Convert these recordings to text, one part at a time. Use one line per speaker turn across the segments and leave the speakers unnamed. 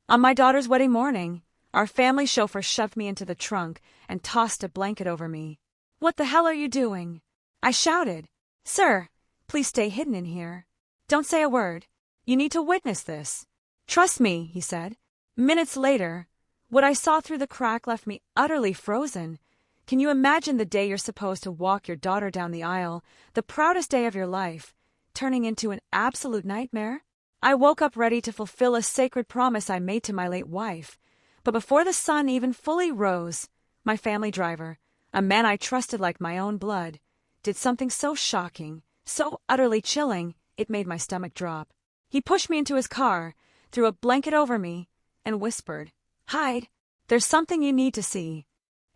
On my daughter's wedding morning, our family chauffeur shoved me into the trunk and tossed a blanket over me. "What the hell are you doing?" I shouted. "Sir, please stay hidden in here. Don't say a word. You need to witness this." "Trust me," he said. Minutes later, what I saw through the crack left me utterly frozen. Can you imagine the day you're supposed to walk your daughter down the aisle, the proudest day of your life, turning into an absolute nightmare? I woke up ready to fulfill a sacred promise I made to my late wife. But before the sun even fully rose, my family driver, a man I trusted like my own blood, did something so shocking, so utterly chilling, it made my stomach drop. He pushed me into his car, threw a blanket over me, and whispered, "Hide. There's something you need to see."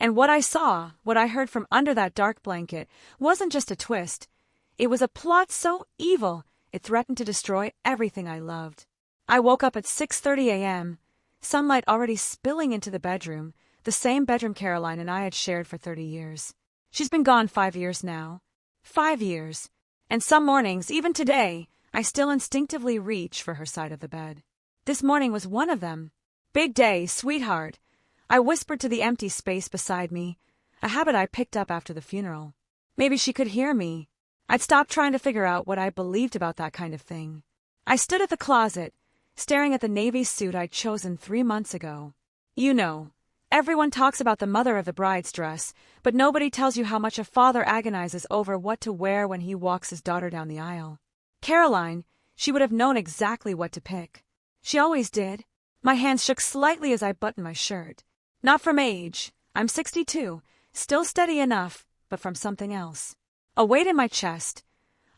And what I saw, what I heard from under that dark blanket, wasn't just a twist. It was a plot so evil, it threatened to destroy everything I loved. I woke up at 6:30 a.m., sunlight already spilling into the bedroom, the same bedroom Caroline and I had shared for 30 years. She's been gone 5 years now. 5 years. And some mornings, even today, I still instinctively reach for her side of the bed. This morning was one of them. "Big day, sweetheart," I whispered to the empty space beside me, a habit I picked up after the funeral. Maybe she could hear me. I'd stopped trying to figure out what I believed about that kind of thing. I stood at the closet, staring at the navy suit I'd chosen 3 months ago. You know, everyone talks about the mother of the bride's dress, but nobody tells you how much a father agonizes over what to wear when he walks his daughter down the aisle. Caroline, she would have known exactly what to pick. She always did. My hands shook slightly as I buttoned my shirt. Not from age. I'm 62, still steady enough, but from something else. A weight in my chest,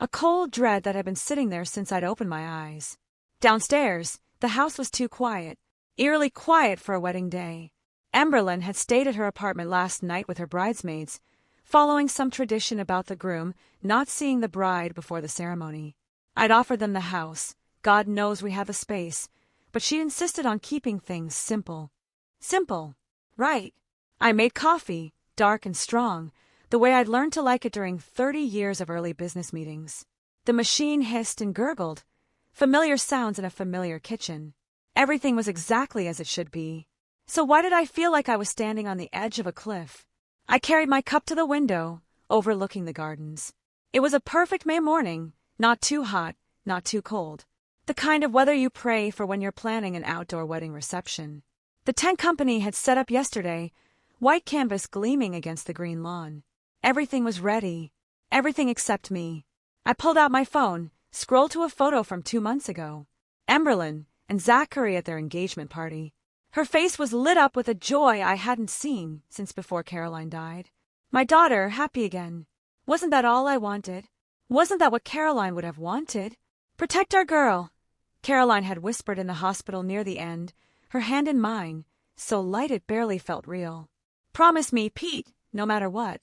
a cold dread that had been sitting there since I'd opened my eyes. Downstairs, the house was too quiet, eerily quiet for a wedding day. Emberlyn had stayed at her apartment last night with her bridesmaids, following some tradition about the groom not seeing the bride before the ceremony. I'd offered them the house. God knows we have the space, but she insisted on keeping things simple. Simple. Right. I made coffee, dark and strong, the way I'd learned to like it during 30 years of early business meetings. The machine hissed and gurgled, familiar sounds in a familiar kitchen. Everything was exactly as it should be. So why did I feel like I was standing on the edge of a cliff? I carried my cup to the window, overlooking the gardens. It was a perfect May morning, not too hot, not too cold. The kind of weather you pray for when you're planning an outdoor wedding reception. The tent company had set up yesterday, white canvas gleaming against the green lawn. Everything was ready. Everything except me. I pulled out my phone, scrolled to a photo from 2 months ago. Emberlyn and Zachary at their engagement party. Her face was lit up with a joy I hadn't seen since before Caroline died. My daughter, happy again. Wasn't that all I wanted? Wasn't that what Caroline would have wanted? "Protect our girl," Caroline had whispered in the hospital near the end, her hand in mine, so light it barely felt real. "Promise me, Pete, no matter what."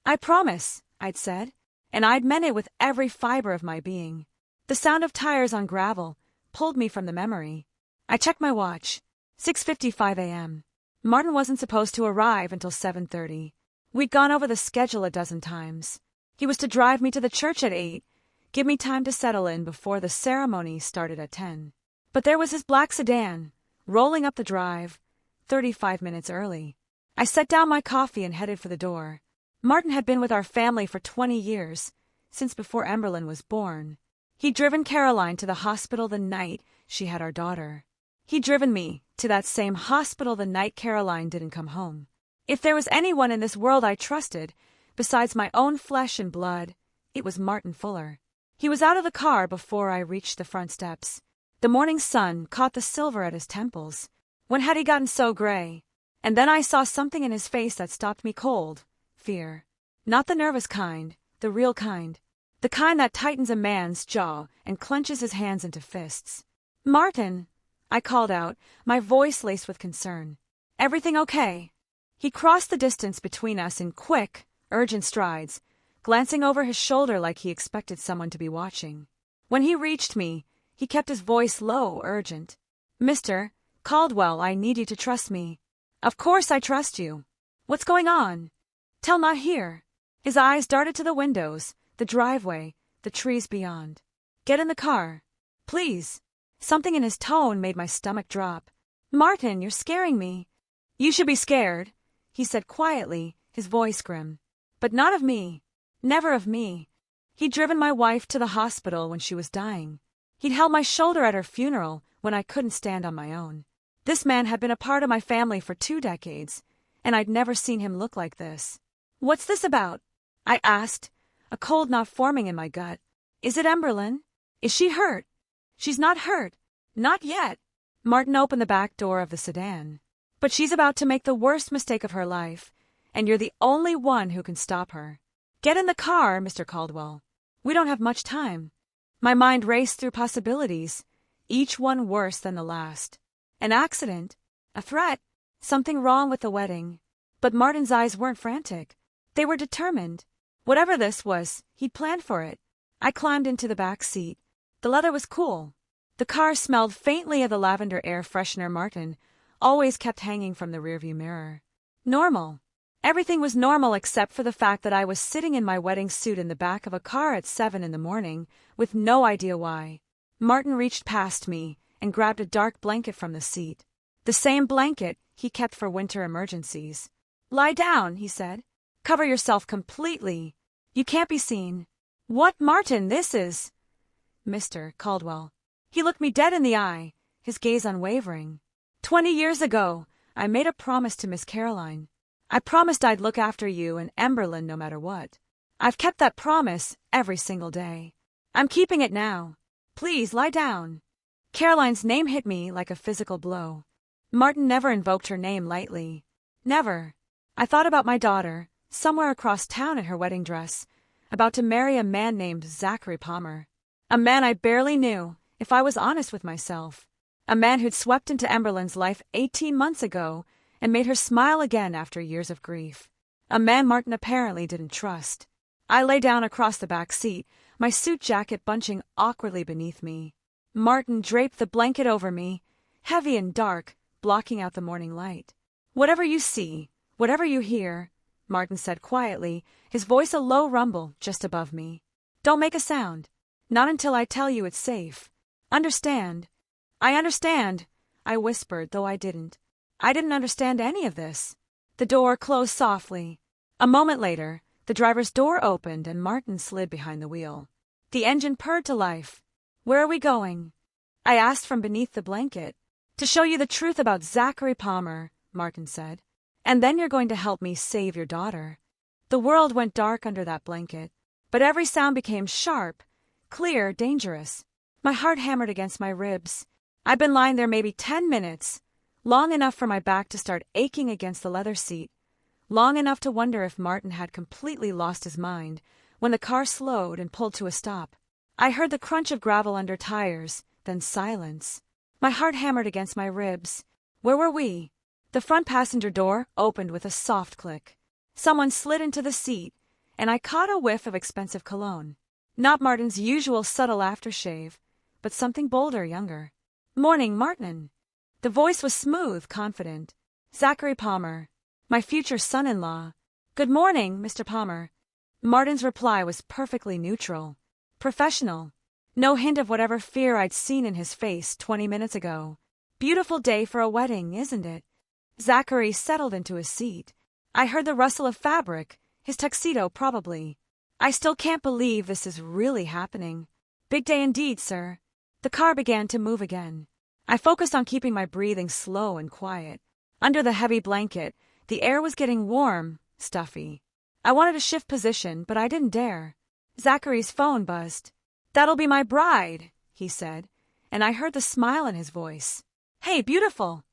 "I promise," I'd said, and I'd meant it with every fiber of my being. The sound of tires on gravel pulled me from the memory. I checked my watch. 6:55 a.m. Martin wasn't supposed to arrive until 7:30. We'd gone over the schedule a dozen times. He was to drive me to the church at 8, give me time to settle in before the ceremony started at 10. But there was his black sedan, rolling up the drive, 35 minutes early. I set down my coffee and headed for the door. Martin had been with our family for 20 years, since before Emberlyn was born. He'd driven Caroline to the hospital the night she had our daughter. He'd driven me to that same hospital the night Caroline didn't come home. If there was anyone in this world I trusted, besides my own flesh and blood, it was Martin Fuller. He was out of the car before I reached the front steps. The morning sun caught the silver at his temples. When had he gotten so gray? And then I saw something in his face that stopped me cold. Fear. Not the nervous kind, the real kind. The kind that tightens a man's jaw and clenches his hands into fists. "Martin," I called out, my voice laced with concern. "Everything okay?" He crossed the distance between us in quick, urgent strides, glancing over his shoulder like he expected someone to be watching. When he reached me, he kept his voice low, urgent. "Mr. Caldwell, I need you to trust me." "Of course I trust you. What's going on?" "Tell not here." His eyes darted to the windows, the driveway, the trees beyond. "Get in the car. Please." Something in his tone made my stomach drop. Martin, you're scaring me. You should be scared, he said quietly, his voice grim. But not of me. Never of me. He'd driven my wife to the hospital when she was dying. He'd held my shoulder at her funeral when I couldn't stand on my own. This man had been a part of my family for 2 decades, and I'd never seen him look like this. What's this about? I asked, a cold knot forming in my gut. Is it Emberlyn? Is she hurt? She's not hurt. Not yet. Martin opened the back door of the sedan. But she's about to make the worst mistake of her life, and you're the only one who can stop her. Get in the car, Mr. Caldwell. We don't have much time. My mind raced through possibilities, each one worse than the last. An accident, a threat, something wrong with the wedding. But Martin's eyes weren't frantic. They were determined. Whatever this was, he'd planned for it. I climbed into the back seat. The leather was cool. The car smelled faintly of the lavender air freshener Martin always kept hanging from the rearview mirror. Normal. Everything was normal except for the fact that I was sitting in my wedding suit in the back of a car at 7 in the morning, with no idea why. Martin reached past me and grabbed a dark blanket from the seat. The same blanket he kept for winter emergencies. Lie down, he said. Cover yourself completely. You can't be seen. What, Martin, this is... Mr. Caldwell. He looked me dead in the eye, his gaze unwavering. 20 years ago, I made a promise to Miss Caroline. I promised I'd look after you and Emberlyn no matter what. I've kept that promise every single day. I'm keeping it now. Please lie down. Caroline's name hit me like a physical blow. Martin never invoked her name lightly. Never. I thought about my daughter, somewhere across town in her wedding dress, about to marry a man named Zachary Palmer. A man I barely knew, if I was honest with myself. A man who'd swept into Emberlyn's life 18 months ago and made her smile again after years of grief. A man Martin apparently didn't trust. I lay down across the back seat, my suit jacket bunching awkwardly beneath me. Martin draped the blanket over me, heavy and dark, blocking out the morning light. Whatever you see, whatever you hear, Martin said quietly, his voice a low rumble just above me. Don't make a sound. Not until I tell you it's safe. Understand? I understand, I whispered, though I didn't. I didn't understand any of this. The door closed softly. A moment later, the driver's door opened and Martin slid behind the wheel. The engine purred to life. Where are we going? I asked from beneath the blanket. To show you the truth about Zachary Palmer, Martin said. And then you're going to help me save your daughter. The world went dark under that blanket, but every sound became sharp, clear, dangerous. My heart hammered against my ribs. I'd been lying there maybe 10 minutes, long enough for my back to start aching against the leather seat, long enough to wonder if Martin had completely lost his mind when the car slowed and pulled to a stop. I heard the crunch of gravel under tires, then silence. My heart hammered against my ribs. Where were we? The front passenger door opened with a soft click. Someone slid into the seat, and I caught a whiff of expensive cologne. Not Martin's usual subtle aftershave, but something bolder, younger. Morning, Martin. The voice was smooth, confident. Zachary Palmer, my future son-in-law. Good morning, Mr. Palmer. Martin's reply was perfectly neutral. Professional. No hint of whatever fear I'd seen in his face 20 minutes ago. Beautiful day for a wedding, isn't it? Zachary settled into his seat. I heard the rustle of fabric, his tuxedo probably. I still can't believe this is really happening. Big day indeed, sir. The car began to move again. I focused on keeping my breathing slow and quiet. Under the heavy blanket, the air was getting warm, stuffy. I wanted to shift position, but I didn't dare. Zachary's phone buzzed. That'll be my bride, he said, and I heard the smile in his voice. Hey, beautiful.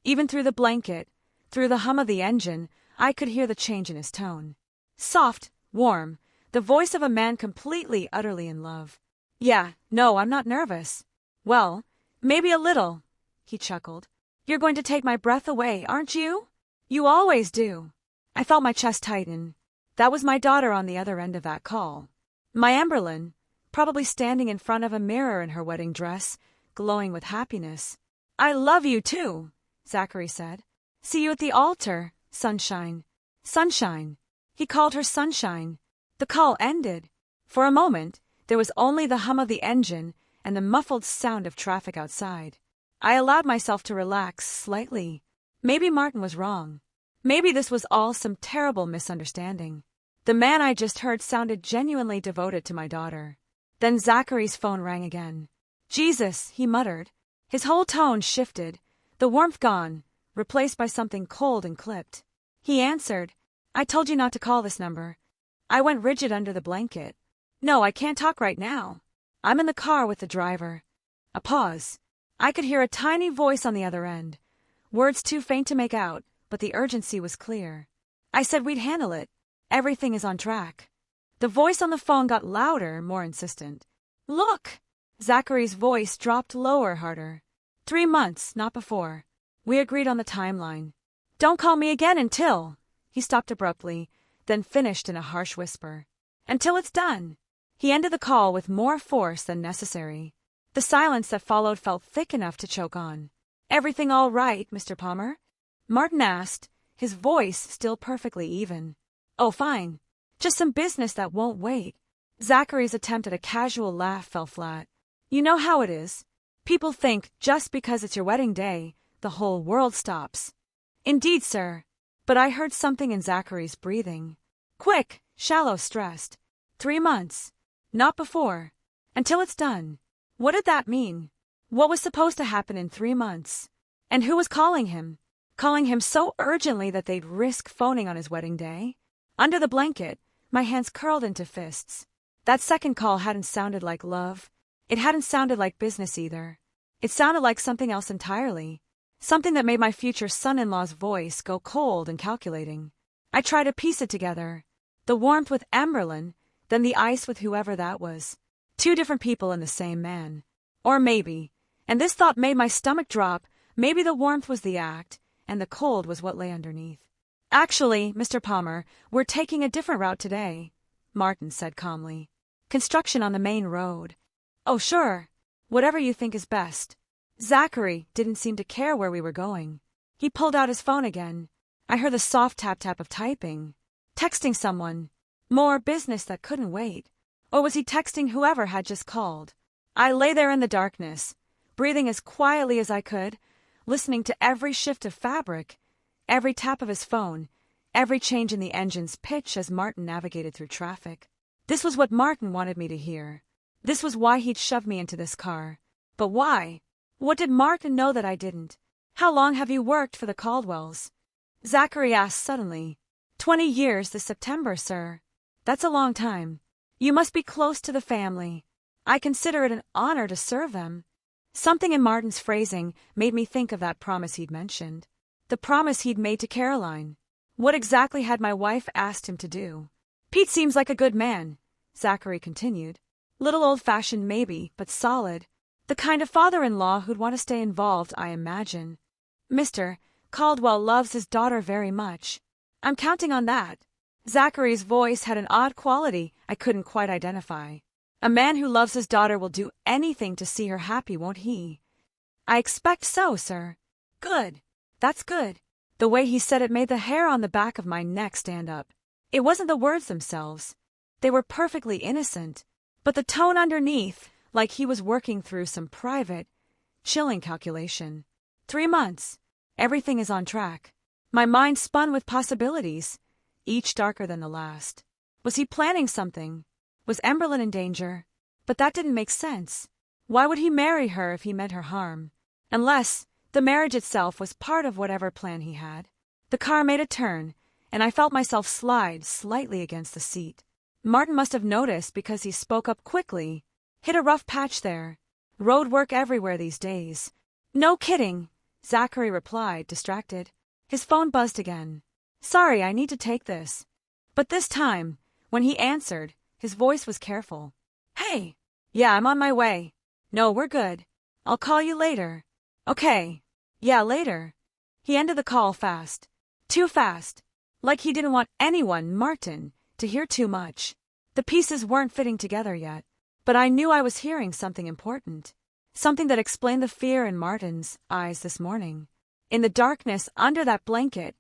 Even through the blanket, through the hum of the engine, I could hear the change in his tone. Soft, warm, the voice of a man completely, utterly in love. Yeah, no, I'm not nervous. Well, maybe a little, he chuckled. You're going to take my breath away, aren't you? You always do. I felt my chest tighten. That was my daughter on the other end of that call. My Emberlyn, probably standing in front of a mirror in her wedding dress, glowing with happiness. I love you too, Zachary said. See you at the altar, sunshine. Sunshine. He called her sunshine. The call ended. For a moment, there was only the hum of the engine and the muffled sound of traffic outside. I allowed myself to relax slightly. Maybe Martin was wrong. Maybe this was all some terrible misunderstanding. The man I just heard sounded genuinely devoted to my daughter. Then Zachary's phone rang again. Jesus, he muttered. His whole tone shifted, the warmth gone, replaced by something cold and clipped. He answered, I told you not to call this number. I went rigid under the blanket. No, I can't talk right now. I'm in the car with the driver. A pause. I could hear a tiny voice on the other end. Words too faint to make out, but the urgency was clear. I said we'd handle it. Everything is on track. The voice on the phone got louder, more insistent. Look! Zachary's voice dropped lower, harder. 3 months, not before. We agreed on the timeline. Don't call me again until... He stopped abruptly, then finished in a harsh whisper. Until it's done. He ended the call with more force than necessary. The silence that followed felt thick enough to choke on. Everything all right, Mr. Palmer? Martin asked, his voice still perfectly even. Oh, fine. Just some business that won't wait. Zachary's attempt at a casual laugh fell flat. You know how it is. People think just because it's your wedding day, the whole world stops. Indeed, sir. But I heard something in Zachary's breathing. Quick, shallow, stressed. 3 months. Not before. Until it's done. What did that mean? What was supposed to happen in 3 months? And who was calling him? Calling him so urgently that they'd risk phoning on his wedding day? Under the blanket, my hands curled into fists. That second call hadn't sounded like love. It hadn't sounded like business either. It sounded like something else entirely. Something that made my future son-in-law's voice go cold and calculating. I tried to piece it together. The warmth with Emberlyn, then the ice with whoever that was. 2 different people in the same man. Or maybe, and this thought made my stomach drop, maybe the warmth was the act, and the cold was what lay underneath. Actually, Mr. Palmer, we're taking a different route today, Martin said calmly. Construction on the main road. Oh, sure. Whatever you think is best. Zachary didn't seem to care where we were going. He pulled out his phone again. I heard the soft tap-tap of typing. Texting someone. More business that couldn't wait. Or was he texting whoever had just called? I lay there in the darkness, breathing as quietly as I could, listening to every shift of fabric, every tap of his phone, every change in the engine's pitch as Martin navigated through traffic. This was what Martin wanted me to hear. This was why he'd shoved me into this car. But why? What did Martin know that I didn't? How long have you worked for the Caldwells? Zachary asked suddenly. 20 years this September, sir. That's a long time. You must be close to the family. I consider it an honor to serve them. Something in Martin's phrasing made me think of that promise he'd mentioned. The promise he'd made to Caroline. What exactly had my wife asked him to do? Pete seems like a good man, Zachary continued. Little old-fashioned maybe, but solid. The kind of father-in-law who'd want to stay involved, I imagine. Mr. Caldwell loves his daughter very much. I'm counting on that. Zachary's voice had an odd quality I couldn't quite identify. A man who loves his daughter will do anything to see her happy, won't he? I expect so, sir. Good. That's good. The way he said it made the hair on the back of my neck stand up. It wasn't the words themselves. They were perfectly innocent. But the tone underneath, like he was working through some private, chilling calculation. 3 months. Everything is on track. My mind spun with possibilities, each darker than the last. Was he planning something? Was Emberlyn in danger? But that didn't make sense. Why would he marry her if he meant her harm? Unless the marriage itself was part of whatever plan he had. The car made a turn, and I felt myself slide slightly against the seat. Martin must have noticed because he spoke up quickly. Hit a rough patch there. Road work everywhere these days. No kidding, Zachary replied, distracted. His phone buzzed again. Sorry, I need to take this. But this time, when he answered, his voice was careful. Hey! Yeah, I'm on my way. No, we're good. I'll call you later. Okay. Yeah, later. He ended the call fast. Too fast. Like he didn't want anyone, Martin, to hear too much. The pieces weren't fitting together yet, but I knew I was hearing something important. Something that explained the fear in Martin's eyes this morning. In the darkness under that blanket,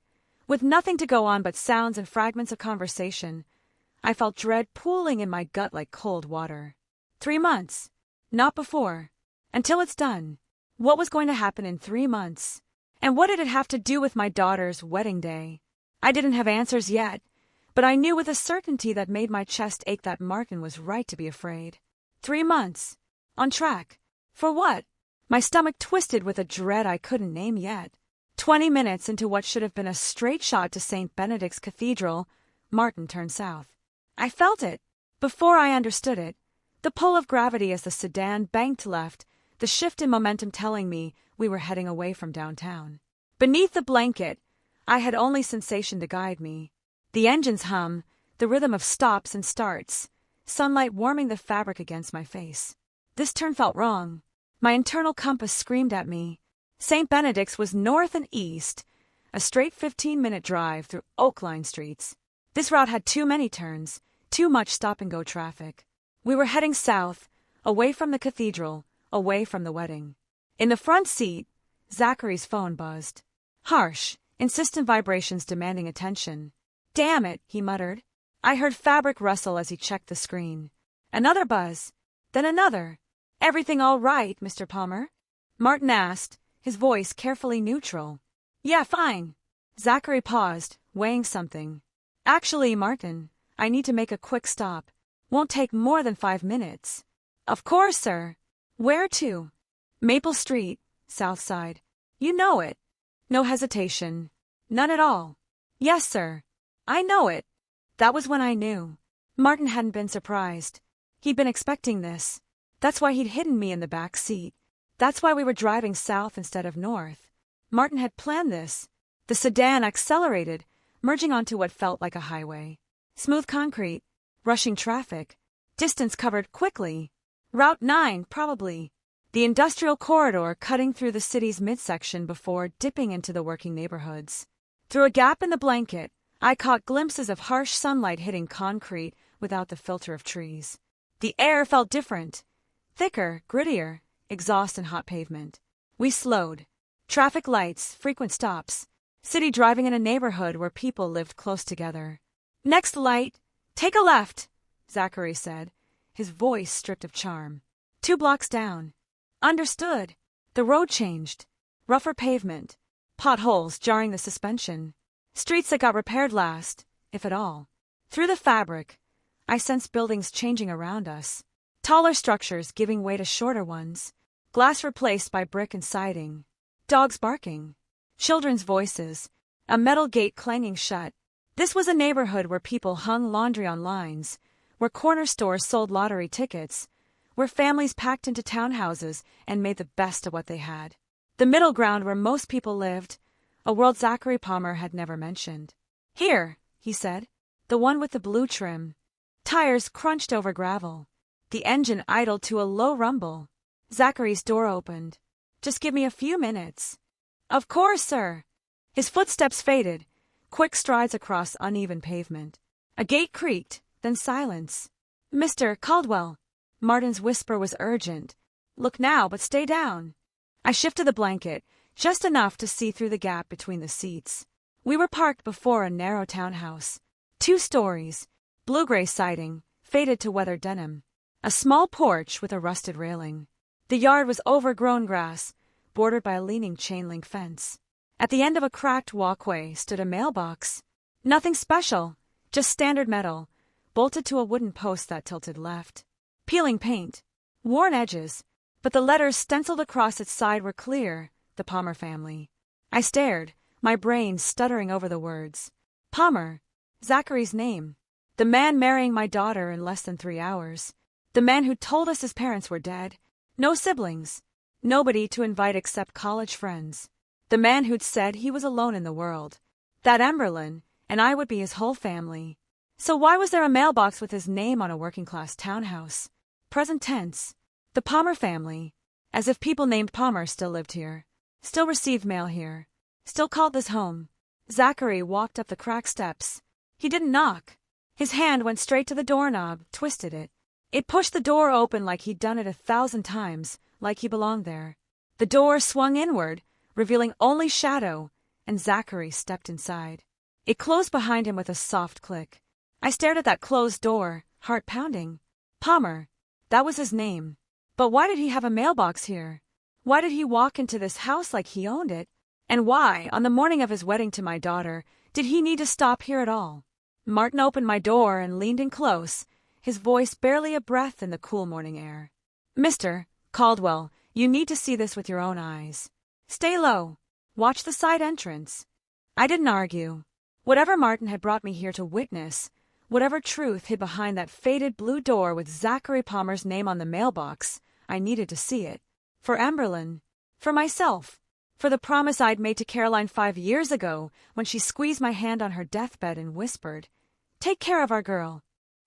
with nothing to go on but sounds and fragments of conversation, I felt dread pooling in my gut like cold water. 3 months. Not before. Until it's done. What was going to happen in 3 months? And what did it have to do with my daughter's wedding day? I didn't have answers yet, but I knew with a certainty that made my chest ache that Martin was right to be afraid. 3 months. On track. For what? My stomach twisted with a dread I couldn't name yet. 20 minutes into what should have been a straight shot to St. Benedict's Cathedral, Martin turned south. I felt it. Before I understood it. The pull of gravity as the sedan banked left, the shift in momentum telling me we were heading away from downtown. Beneath the blanket, I had only sensation to guide me. The engine's hum, the rhythm of stops and starts, sunlight warming the fabric against my face. This turn felt wrong. My internal compass screamed at me. St. Benedict's was north and east, a straight 15-minute drive through oak-lined streets. This route had too many turns, too much stop-and-go traffic. We were heading south, away from the cathedral, away from the wedding. In the front seat, Zachary's phone buzzed. Harsh, insistent vibrations demanding attention. Damn it, he muttered. I heard fabric rustle as he checked the screen. Another buzz. Then another. Everything all right, Mr. Palmer? Martin asked, his voice carefully neutral. Yeah, fine. Zachary paused, weighing something. Actually, Martin, I need to make a quick stop. Won't take more than 5 minutes. Of course, sir. Where to? Maple Street, South Side. You know it. No hesitation. None at all. Yes, sir. I know it. That was when I knew. Martin hadn't been surprised. He'd been expecting this. That's why he'd hidden me in the back seat. That's why we were driving south instead of north. Martin had planned this. The sedan accelerated, merging onto what felt like a highway. Smooth concrete, rushing traffic, distance covered quickly. Route 9, probably. The industrial corridor cutting through the city's midsection before dipping into the working neighborhoods. Through a gap in the blanket, I caught glimpses of harsh sunlight hitting concrete without the filter of trees. The air felt different. Thicker, grittier, exhaust and hot pavement. We slowed. Traffic lights, frequent stops. City driving in a neighborhood where people lived close together. Next light. Take a left, Zachary said, his voice stripped of charm. 2 blocks down. Understood. The road changed. Rougher pavement. Potholes jarring the suspension. Streets that got repaired last, if at all. Through the fabric, I sensed buildings changing around us. Taller structures giving way to shorter ones. Glass replaced by brick and siding. Dogs barking. Children's voices. A metal gate clanging shut. This was a neighborhood where people hung laundry on lines, where corner stores sold lottery tickets, where families packed into townhouses and made the best of what they had. The middle ground where most people lived, a world Zachary Palmer had never mentioned. Here, he said, the one with the blue trim. Tires crunched over gravel. The engine idled to a low rumble. Zachary's door opened. Just give me a few minutes. Of course, sir. His footsteps faded. Quick strides across uneven pavement. A gate creaked, then silence. Mr. Caldwell. Martin's whisper was urgent. Look now, but stay down. I shifted the blanket, just enough to see through the gap between the seats. We were parked before a narrow townhouse. 2 stories, blue-gray siding, faded to weathered denim. A small porch with a rusted railing. The yard was overgrown grass, bordered by a leaning chain-link fence. At the end of a cracked walkway stood a mailbox. Nothing special, just standard metal, bolted to a wooden post that tilted left. Peeling paint, worn edges, but the letters stenciled across its side were clear, the Palmer family. I stared, my brain stuttering over the words. Palmer, Zachary's name. The man marrying my daughter in less than 3 hours. The man who told us his parents were dead. No siblings. Nobody to invite except college friends. The man who'd said he was alone in the world. That Emberlin, and I would be his whole family. So why was there a mailbox with his name on a working-class townhouse? Present tense. The Palmer family. As if people named Palmer still lived here. Still received mail here. Still called this home. Zachary walked up the cracked steps. He didn't knock. His hand went straight to the doorknob, twisted it. It pushed the door open like he'd done it 1,000 times, like he belonged there. The door swung inward, revealing only shadow, and Zachary stepped inside. It closed behind him with a soft click. I stared at that closed door, heart pounding. Palmer. That was his name. But why did he have a mailbox here? Why did he walk into this house like he owned it? And why, on the morning of his wedding to my daughter, did he need to stop here at all? Martin opened my door and leaned in close, his voice barely a breath in the cool morning air. Mr. Caldwell, you need to see this with your own eyes. Stay low. Watch the side entrance. I didn't argue. Whatever Martin had brought me here to witness, whatever truth hid behind that faded blue door with Zachary Palmer's name on the mailbox, I needed to see it. For Emberlyn. For myself. For the promise I'd made to Caroline 5 years ago when she squeezed my hand on her deathbed and whispered, "Take care of our girl."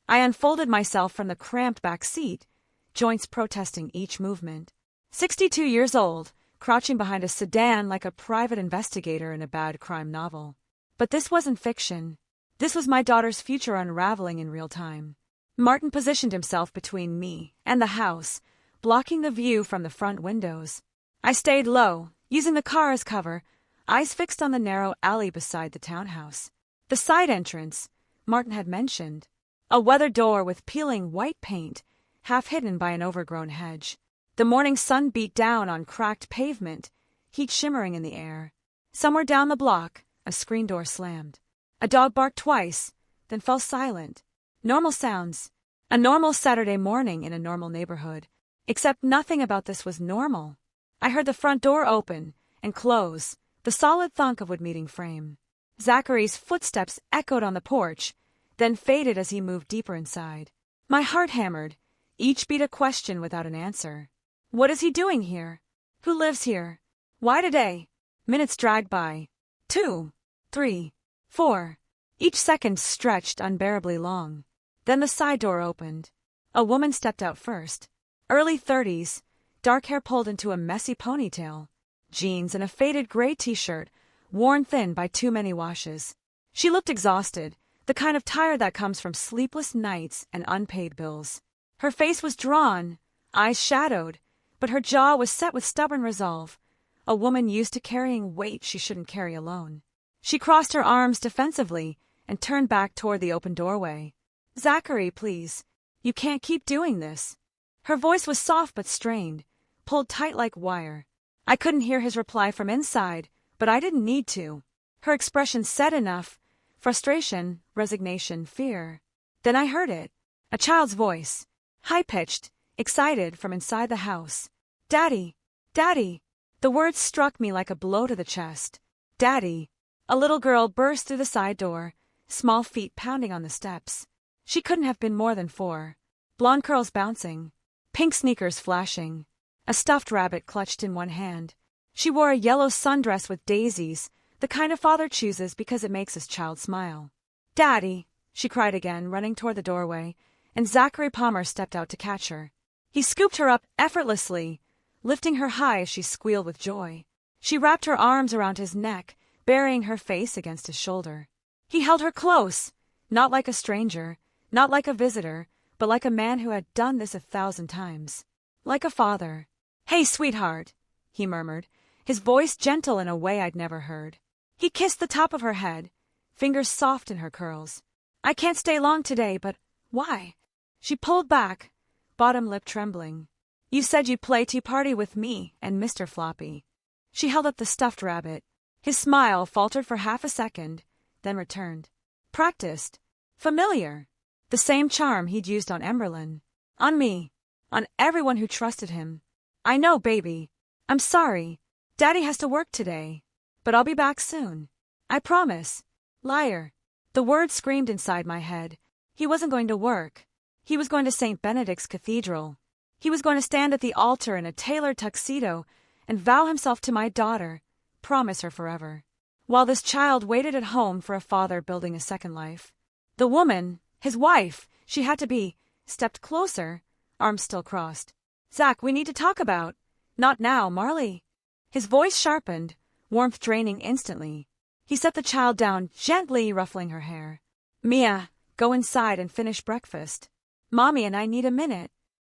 I unfolded myself from the cramped back seat, joints protesting each movement. 62 years old, crouching behind a sedan like a private investigator in a bad crime novel. But this wasn't fiction. This was my daughter's future unraveling in real time. Martin positioned himself between me and the house, blocking the view from the front windows. I stayed low, using the car as cover, eyes fixed on the narrow alley beside the townhouse. The side entrance, Martin had mentioned. A weathered door with peeling white paint, half hidden by an overgrown hedge. The morning sun beat down on cracked pavement, heat shimmering in the air. Somewhere down the block, a screen door slammed. A dog barked twice, then fell silent. Normal sounds. A normal Saturday morning in a normal neighborhood. Except nothing about this was normal. I heard the front door open and close, the solid thunk of wood-meeting frame. Zachary's footsteps echoed on the porch, then faded as he moved deeper inside. My heart hammered, each beat a question without an answer. What is he doing here? Who lives here? Why today? Minutes dragged by. 2, 3, 4. Each second stretched unbearably long. Then the side door opened. A woman stepped out first. Early 30s, dark hair pulled into a messy ponytail, jeans and a faded gray t-shirt, worn thin by too many washes. She looked exhausted, the kind of tired that comes from sleepless nights and unpaid bills. Her face was drawn, eyes shadowed, but her jaw was set with stubborn resolve, a woman used to carrying weight she shouldn't carry alone. She crossed her arms defensively and turned back toward the open doorway. "Zachary, please. You can't keep doing this." Her voice was soft but strained, pulled tight like wire. I couldn't hear his reply from inside, but I didn't need to. Her expression said enough: frustration, resignation, fear. Then I heard it. A child's voice. High-pitched, excited from inside the house. "Daddy! Daddy!" The words struck me like a blow to the chest. "Daddy!" A little girl burst through the side door, small feet pounding on the steps. She couldn't have been more than 4. Blonde curls bouncing, pink sneakers flashing, a stuffed rabbit clutched in one hand. She wore a yellow sundress with daisies, the kind a father chooses because it makes his child smile. "Daddy!" she cried again, running toward the doorway, and Zachary Palmer stepped out to catch her. He scooped her up effortlessly, lifting her high as she squealed with joy. She wrapped her arms around his neck, burying her face against his shoulder. He held her close, not like a stranger, not like a visitor, but like a man who had done this 1,000 times. Like a father. "Hey, sweetheart," he murmured, his voice gentle in a way I'd never heard. He kissed the top of her head, fingers soft in her curls. "I can't stay long today, but why?" She pulled back, bottom lip trembling. "You said you'd play tea party with me and Mr. Floppy." She held up the stuffed rabbit. His smile faltered for half a second, then returned. Practiced. Familiar. The same charm he'd used on Emberlyn. On me. On everyone who trusted him. "I know, baby. I'm sorry. Daddy has to work today. But I'll be back soon. I promise." Liar. The word screamed inside my head. He wasn't going to work. He was going to St. Benedict's Cathedral. He was going to stand at the altar in a tailored tuxedo and vow himself to my daughter, promise her forever, while this child waited at home for a father building a second life. The woman, his wife, she had to be, stepped closer, arms still crossed. "Zach, we need to talk about—" "Not now, Marley." His voice sharpened, warmth draining instantly. He set the child down, gently ruffling her hair. "Mia, go inside and finish breakfast. Mommy and I need a minute."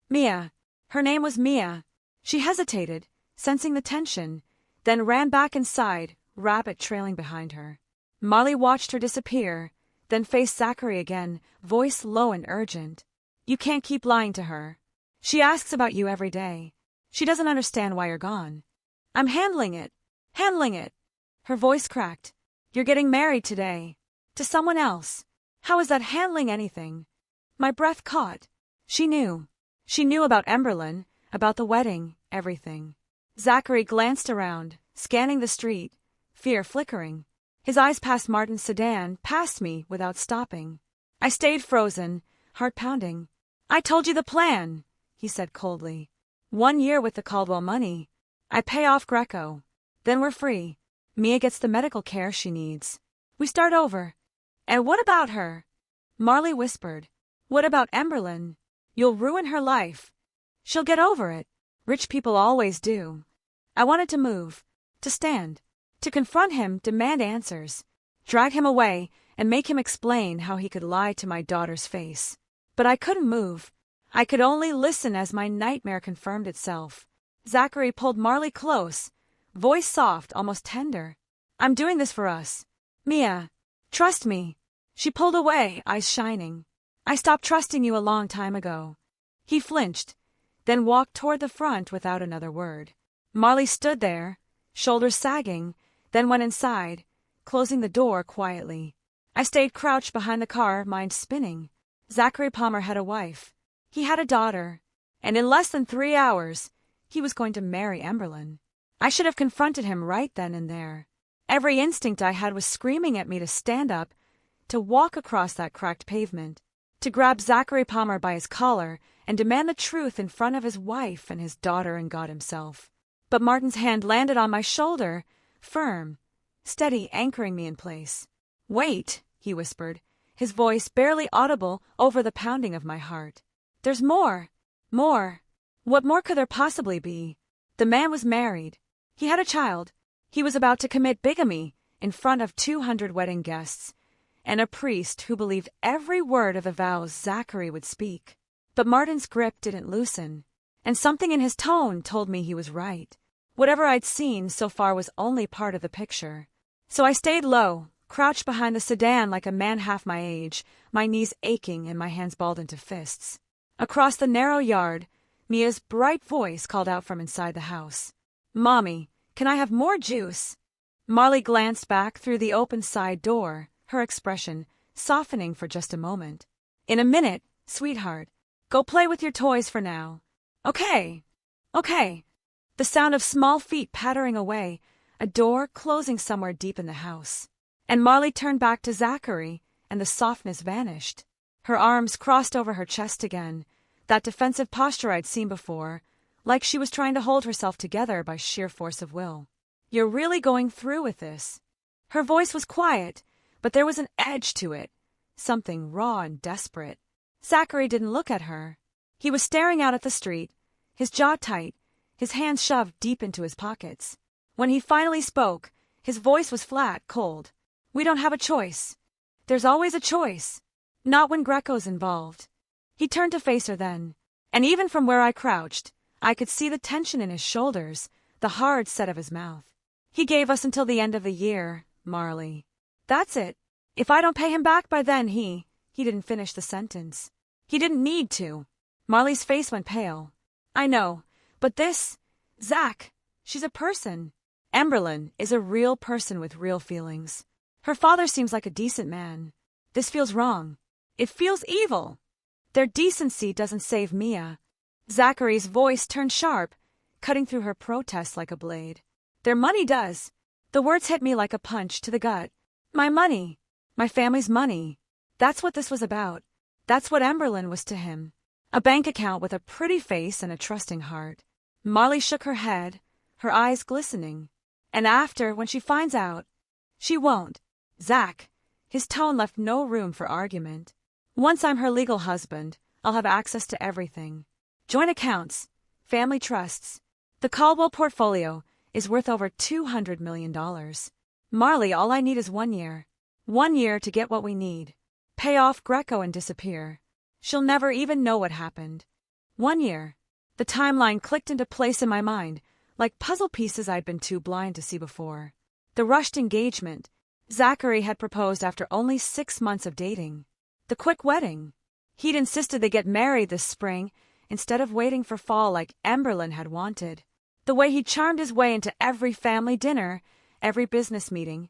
Mia. Her name was Mia. She hesitated, sensing the tension, then ran back inside, rabbit trailing behind her. Marley watched her disappear, then faced Zachary again, voice low and urgent. "You can't keep lying to her. She asks about you every day. She doesn't understand why you're gone. I'm handling it. Handling it. Her voice cracked. You're getting married today. To someone else. How is that handling anything? My breath caught. She knew. She knew about Emberlyn, about the wedding, everything. Zachary glanced around, scanning the street, fear flickering. His eyes passed Martin's sedan, past me without stopping. I stayed frozen, heart pounding. I told you the plan, he said coldly. 1 year with the Caldwell money. I pay off Greco. Then we're free. Mia gets the medical care she needs. We start over. And what about her? Marley whispered. What about Emberlyn? You'll ruin her life. She'll get over it. Rich people always do. I wanted to move, to stand, to confront him, demand answers, drag him away, and make him explain how he could lie to my daughter's face. But I couldn't move. I could only listen as my nightmare confirmed itself. Zachary pulled Marley close, voice soft, almost tender. I'm doing this for us. Mia, trust me. She pulled away, eyes shining. I stopped trusting you a long time ago. He flinched, then walked toward the front without another word. Marley stood there, shoulders sagging, then went inside, closing the door quietly. I stayed crouched behind the car, mind spinning. Zachary Palmer had a wife. He had a daughter. And in less than 3 hours, he was going to marry Emberlyn. I should have confronted him right then and there. Every instinct I had was screaming at me to stand up, to walk across that cracked pavement, to grab Zachary Palmer by his collar and demand the truth in front of his wife and his daughter and God himself. But Martin's hand landed on my shoulder, firm, steady, anchoring me in place. Wait, he whispered, his voice barely audible over the pounding of my heart. There's more. More. What more could there possibly be? The man was married. He had a child. He was about to commit bigamy in front of 200 wedding guests, and a priest who believed every word of the vows Zachary would speak. But Martin's grip didn't loosen, and something in his tone told me he was right. Whatever I'd seen so far was only part of the picture. So I stayed low, crouched behind the sedan like a man half my age, my knees aching and my hands balled into fists. Across the narrow yard, Mia's bright voice called out from inside the house. Mommy, can I have more juice? Marley glanced back through the open side door, her expression softening for just a moment. In a minute, sweetheart. Go play with your toys for now. Okay. Okay. The sound of small feet pattering away, a door closing somewhere deep in the house. And Marley turned back to Zachary, and the softness vanished. Her arms crossed over her chest again, that defensive posture I'd seen before, like she was trying to hold herself together by sheer force of will. You're really going through with this? Her voice was quiet, but there was an edge to it, something raw and desperate. Zachary didn't look at her. He was staring out at the street, his jaw tight, his hands shoved deep into his pockets. When he finally spoke, his voice was flat, cold. We don't have a choice. There's always a choice. Not when Greco's involved. He turned to face her then, and even from where I crouched, I could see the tension in his shoulders, the hard set of his mouth. He gave us until the end of the year, Marley. That's it. If I don't pay him back by then, he didn't finish the sentence. He didn't need to. Marley's face went pale. I know, but this, Zach, she's a person. Emberlyn is a real person with real feelings. Her father seems like a decent man. This feels wrong. It feels evil. Their decency doesn't save Mia. Zachary's voice turned sharp, cutting through her protest like a blade. Their money does. The words hit me like a punch to the gut. My money. My family's money. That's what this was about. That's what Emberlyn was to him. A bank account with a pretty face and a trusting heart. Marley shook her head, her eyes glistening. And after, when she finds out, she won't. Zach. His tone left no room for argument. Once I'm her legal husband, I'll have access to everything. Joint accounts, family trusts. The Caldwell portfolio is worth over $200 million. Marley, all I need is 1 year. 1 year to get what we need. Pay off Greco and disappear. She'll never even know what happened. 1 year. The timeline clicked into place in my mind, like puzzle pieces I'd been too blind to see before. The rushed engagement. Zachary had proposed after only 6 months of dating. The quick wedding. He'd insisted they get married this spring, instead of waiting for fall like Emberlyn had wanted. The way he charmed his way into every family dinner, every business meeting,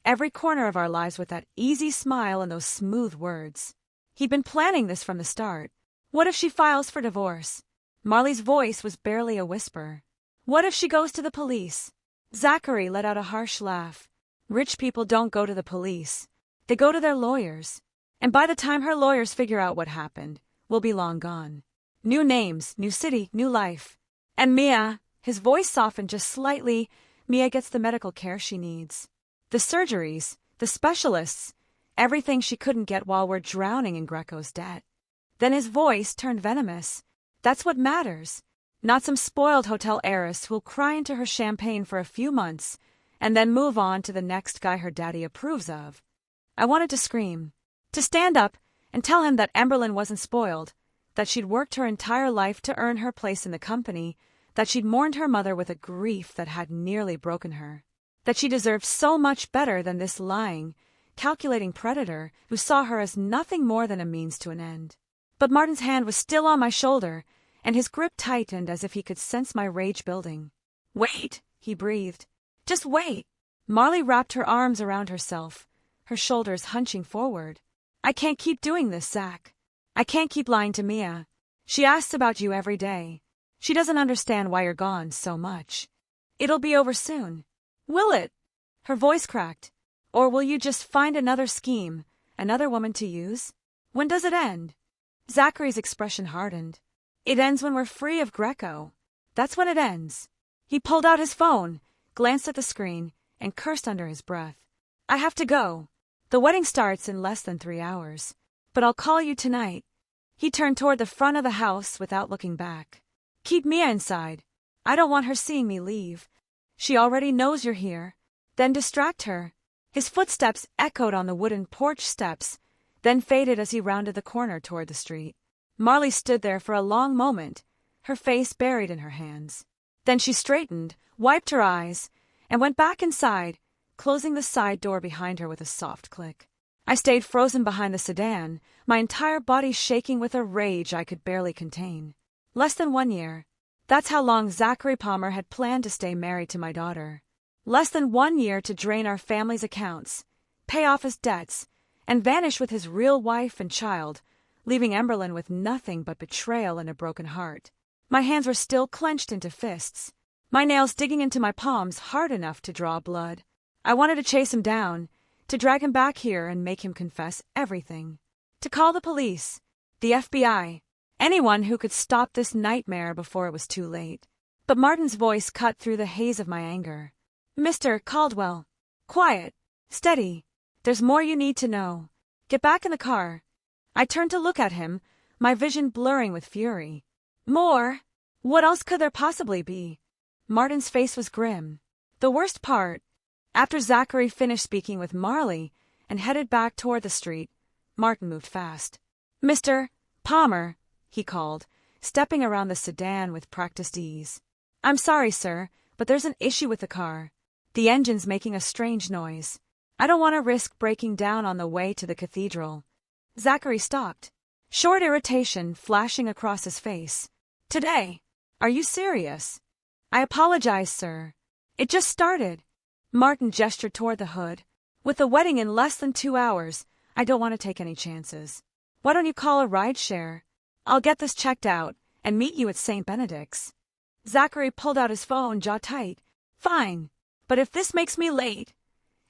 every corner of our lives with that easy smile and those smooth words. He'd been planning this from the start. What if she files for divorce? Marley's voice was barely a whisper. What if she goes to the police? Zachary let out a harsh laugh. Rich people don't go to the police. They go to their lawyers. And by the time her lawyers figure out what happened, we'll be long gone. New names, new city, new life. And Mia, his voice softened just slightly, Mia gets the medical care she needs. The surgeries, the specialists, everything she couldn't get while we're drowning in Greco's debt. Then his voice turned venomous. That's what matters. Not some spoiled hotel heiress who'll cry into her champagne for a few months and then move on to the next guy her daddy approves of. I wanted to scream, to stand up and tell him that Emberlyn wasn't spoiled, that she'd worked her entire life to earn her place in the company, that she'd mourned her mother with a grief that had nearly broken her, that she deserved so much better than this lying, calculating predator who saw her as nothing more than a means to an end. But Martin's hand was still on my shoulder, and his grip tightened as if he could sense my rage building. "Wait," he breathed. "Just wait." Marley wrapped her arms around herself, her shoulders hunching forward. "I can't keep doing this, Zach. I can't keep lying to Mia. She asks about you every day. She doesn't understand why you're gone so much. It'll be over soon. Will it?" Her voice cracked. "Or will you just find another scheme, another woman to use? When does it end?" Zachary's expression hardened. "It ends when we're free of Greco. That's when it ends." He pulled out his phone, glanced at the screen, and cursed under his breath. "I have to go. The wedding starts in less than 3 hours. But I'll call you tonight." He turned toward the front of the house without looking back. "Keep Mia inside. I don't want her seeing me leave. She already knows you're here. Then distract her." His footsteps echoed on the wooden porch steps, then faded as he rounded the corner toward the street. Marley stood there for a long moment, her face buried in her hands. Then she straightened, wiped her eyes, and went back inside, closing the side door behind her with a soft click. I stayed frozen behind the sedan, my entire body shaking with a rage I could barely contain. Less than 1 year. That's how long Zachary Palmer had planned to stay married to my daughter. Less than 1 year to drain our family's accounts, pay off his debts, and vanish with his real wife and child, leaving Emberlyn with nothing but betrayal and a broken heart. My hands were still clenched into fists, my nails digging into my palms hard enough to draw blood. I wanted to chase him down, to drag him back here and make him confess everything. To call the police, the FBI, anyone who could stop this nightmare before it was too late. But Martin's voice cut through the haze of my anger. "Mr. Caldwell. Quiet. Steady. There's more you need to know. Get back in the car." I turned to look at him, my vision blurring with fury. "More? What else could there possibly be?" Martin's face was grim. The worst part, after Zachary finished speaking with Marley and headed back toward the street, Martin moved fast. "Mr. Palmer," he called, stepping around the sedan with practiced ease. "I'm sorry, sir, but there's an issue with the car. The engine's making a strange noise. I don't want to risk breaking down on the way to the cathedral." Zachary stopped, short irritation flashing across his face. "Today? Are you serious?" "I apologize, sir. It just started." Martin gestured toward the hood. "With the wedding in less than 2 hours, I don't want to take any chances. Why don't you call a rideshare? I'll get this checked out and meet you at St. Benedict's." Zachary pulled out his phone, jaw tight. "Fine, but if this makes me late—"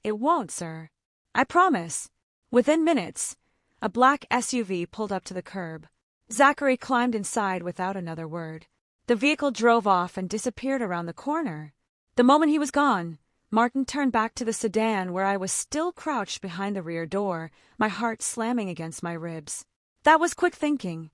"It won't, sir. I promise." Within minutes, a black SUV pulled up to the curb. Zachary climbed inside without another word. The vehicle drove off and disappeared around the corner. The moment he was gone, Martin turned back to the sedan where I was still crouched behind the rear door, my heart slamming against my ribs. "That was quick thinking,"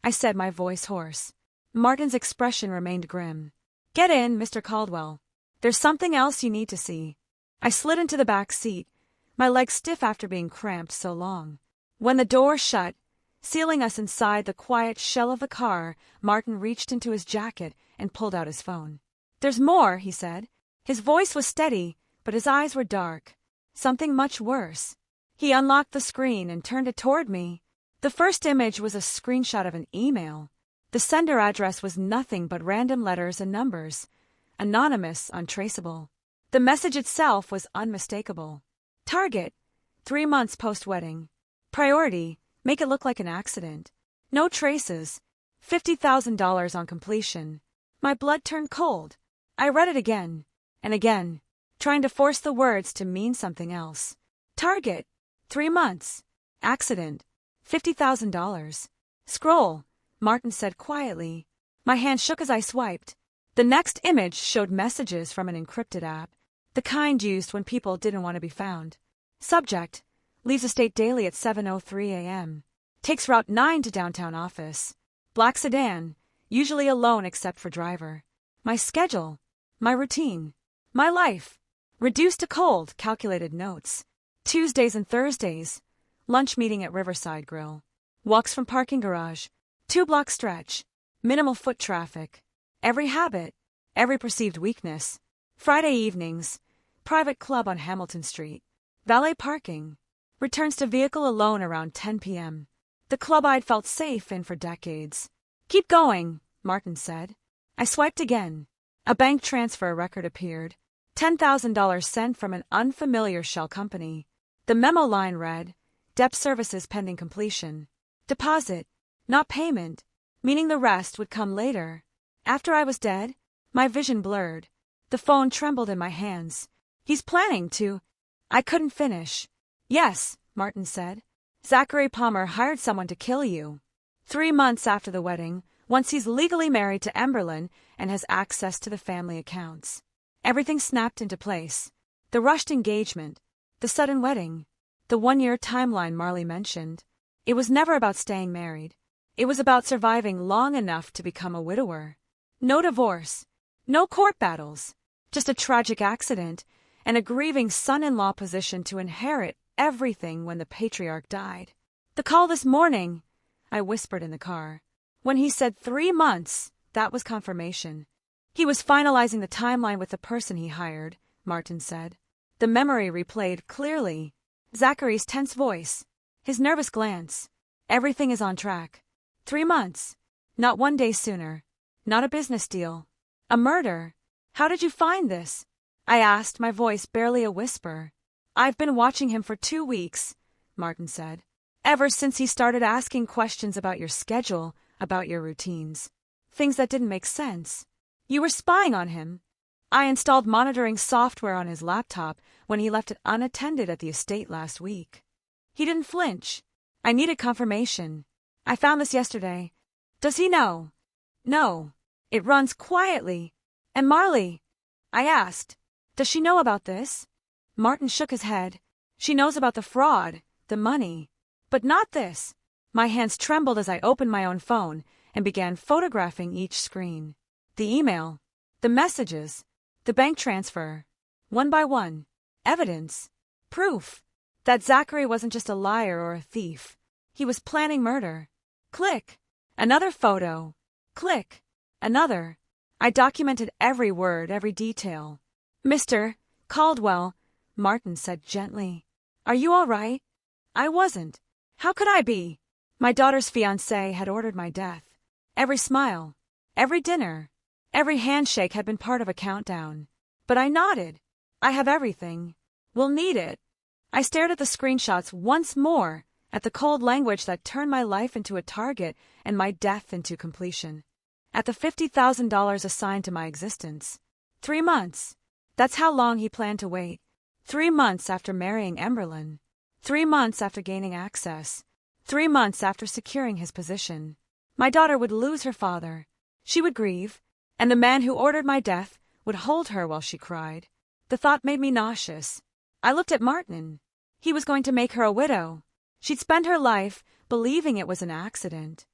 I said, my voice hoarse. Martin's expression remained grim. "Get in, Mr. Caldwell. There's something else you need to see." I slid into the back seat, my legs stiff after being cramped so long. When the door shut, sealing us inside the quiet shell of the car, Martin reached into his jacket and pulled out his phone. "There's more," he said. His voice was steady, but his eyes were dark. "Something much worse." He unlocked the screen and turned it toward me. The first image was a screenshot of an email. The sender address was nothing but random letters and numbers. Anonymous, untraceable. The message itself was unmistakable. Target: 3 months post-wedding. Priority: make it look like an accident. No traces. $50,000 on completion. My blood turned cold. I read it again and again, trying to force the words to mean something else. Target: 3 months. Accident: $50,000. Scroll, Martin said quietly. My hand shook as I swiped. The next image showed messages from an encrypted app, the kind used when people didn't want to be found. Subject: leaves estate daily at 7:03 a.m. Takes Route 9 to downtown office. Black sedan, usually alone except for driver. My schedule, my routine, my life. Reduced to cold, calculated notes. Tuesdays and Thursdays. Lunch meeting at Riverside Grill. Walks from parking garage. 2-block stretch. Minimal foot traffic. Every habit, every perceived weakness. Friday evenings. Private club on Hamilton Street. Valet parking. Returns to vehicle alone around 10 p.m. The club I'd felt safe in for decades. Keep going, Martin said. I swiped again. A bank transfer record appeared. $10,000 sent from an unfamiliar shell company. The memo line read, debt services pending completion. Deposit, not payment, meaning the rest would come later. After I was dead, my vision blurred. The phone trembled in my hands. He's planning to... I couldn't finish. Yes, Martin said. Zachary Palmer hired someone to kill you. 3 months after the wedding, once he's legally married to Emberlyn and has access to the family accounts. Everything snapped into place. The rushed engagement, the sudden wedding, the 1-year timeline Marley mentioned. It was never about staying married. It was about surviving long enough to become a widower. No divorce, no court battles, just a tragic accident and a grieving son-in-law position to inherit everything when the patriarch died. The call this morning, I whispered in the car. When he said 3 months, that was confirmation. He was finalizing the timeline with the person he hired, Martin said. The memory replayed clearly. Zachary's tense voice, his nervous glance. Everything is on track. 3 months. Not 1 day sooner. Not a business deal. A murder. How did you find this? I asked, my voice barely a whisper. I've been watching him for 2 weeks, Martin said. Ever since he started asking questions about your schedule, about your routines. Things that didn't make sense. You were spying on him. I installed monitoring software on his laptop when he left it unattended at the estate last week. He didn't flinch. I needed confirmation. I found this yesterday. Does he know? No. It runs quietly. And Marley? I asked. Does she know about this? Martin shook his head. She knows about the fraud, the money. But not this. My hands trembled as I opened my own phone and began photographing each screen. The email, the messages, the bank transfer. One by one. Evidence. Proof. That Zachary wasn't just a liar or a thief. He was planning murder. Click. Another photo. Click. Another. I documented every word, every detail. Mr. Caldwell, Martin said gently. Are you all right? I wasn't. How could I be? My daughter's fiancé had ordered my death. Every smile, every dinner, every handshake had been part of a countdown. But I nodded. I have everything. We'll need it. I stared at the screenshots once more, at the cold language that turned my life into a target and my death into completion. At the $50,000 assigned to my existence. 3 months. That's how long he planned to wait. 3 months after marrying Emberlyn. 3 months after gaining access. 3 months after securing his position. My daughter would lose her father. She would grieve, and the man who ordered my death would hold her while she cried. The thought made me nauseous. I looked at Martin. He was going to make her a widow. She'd spend her life believing it was an accident.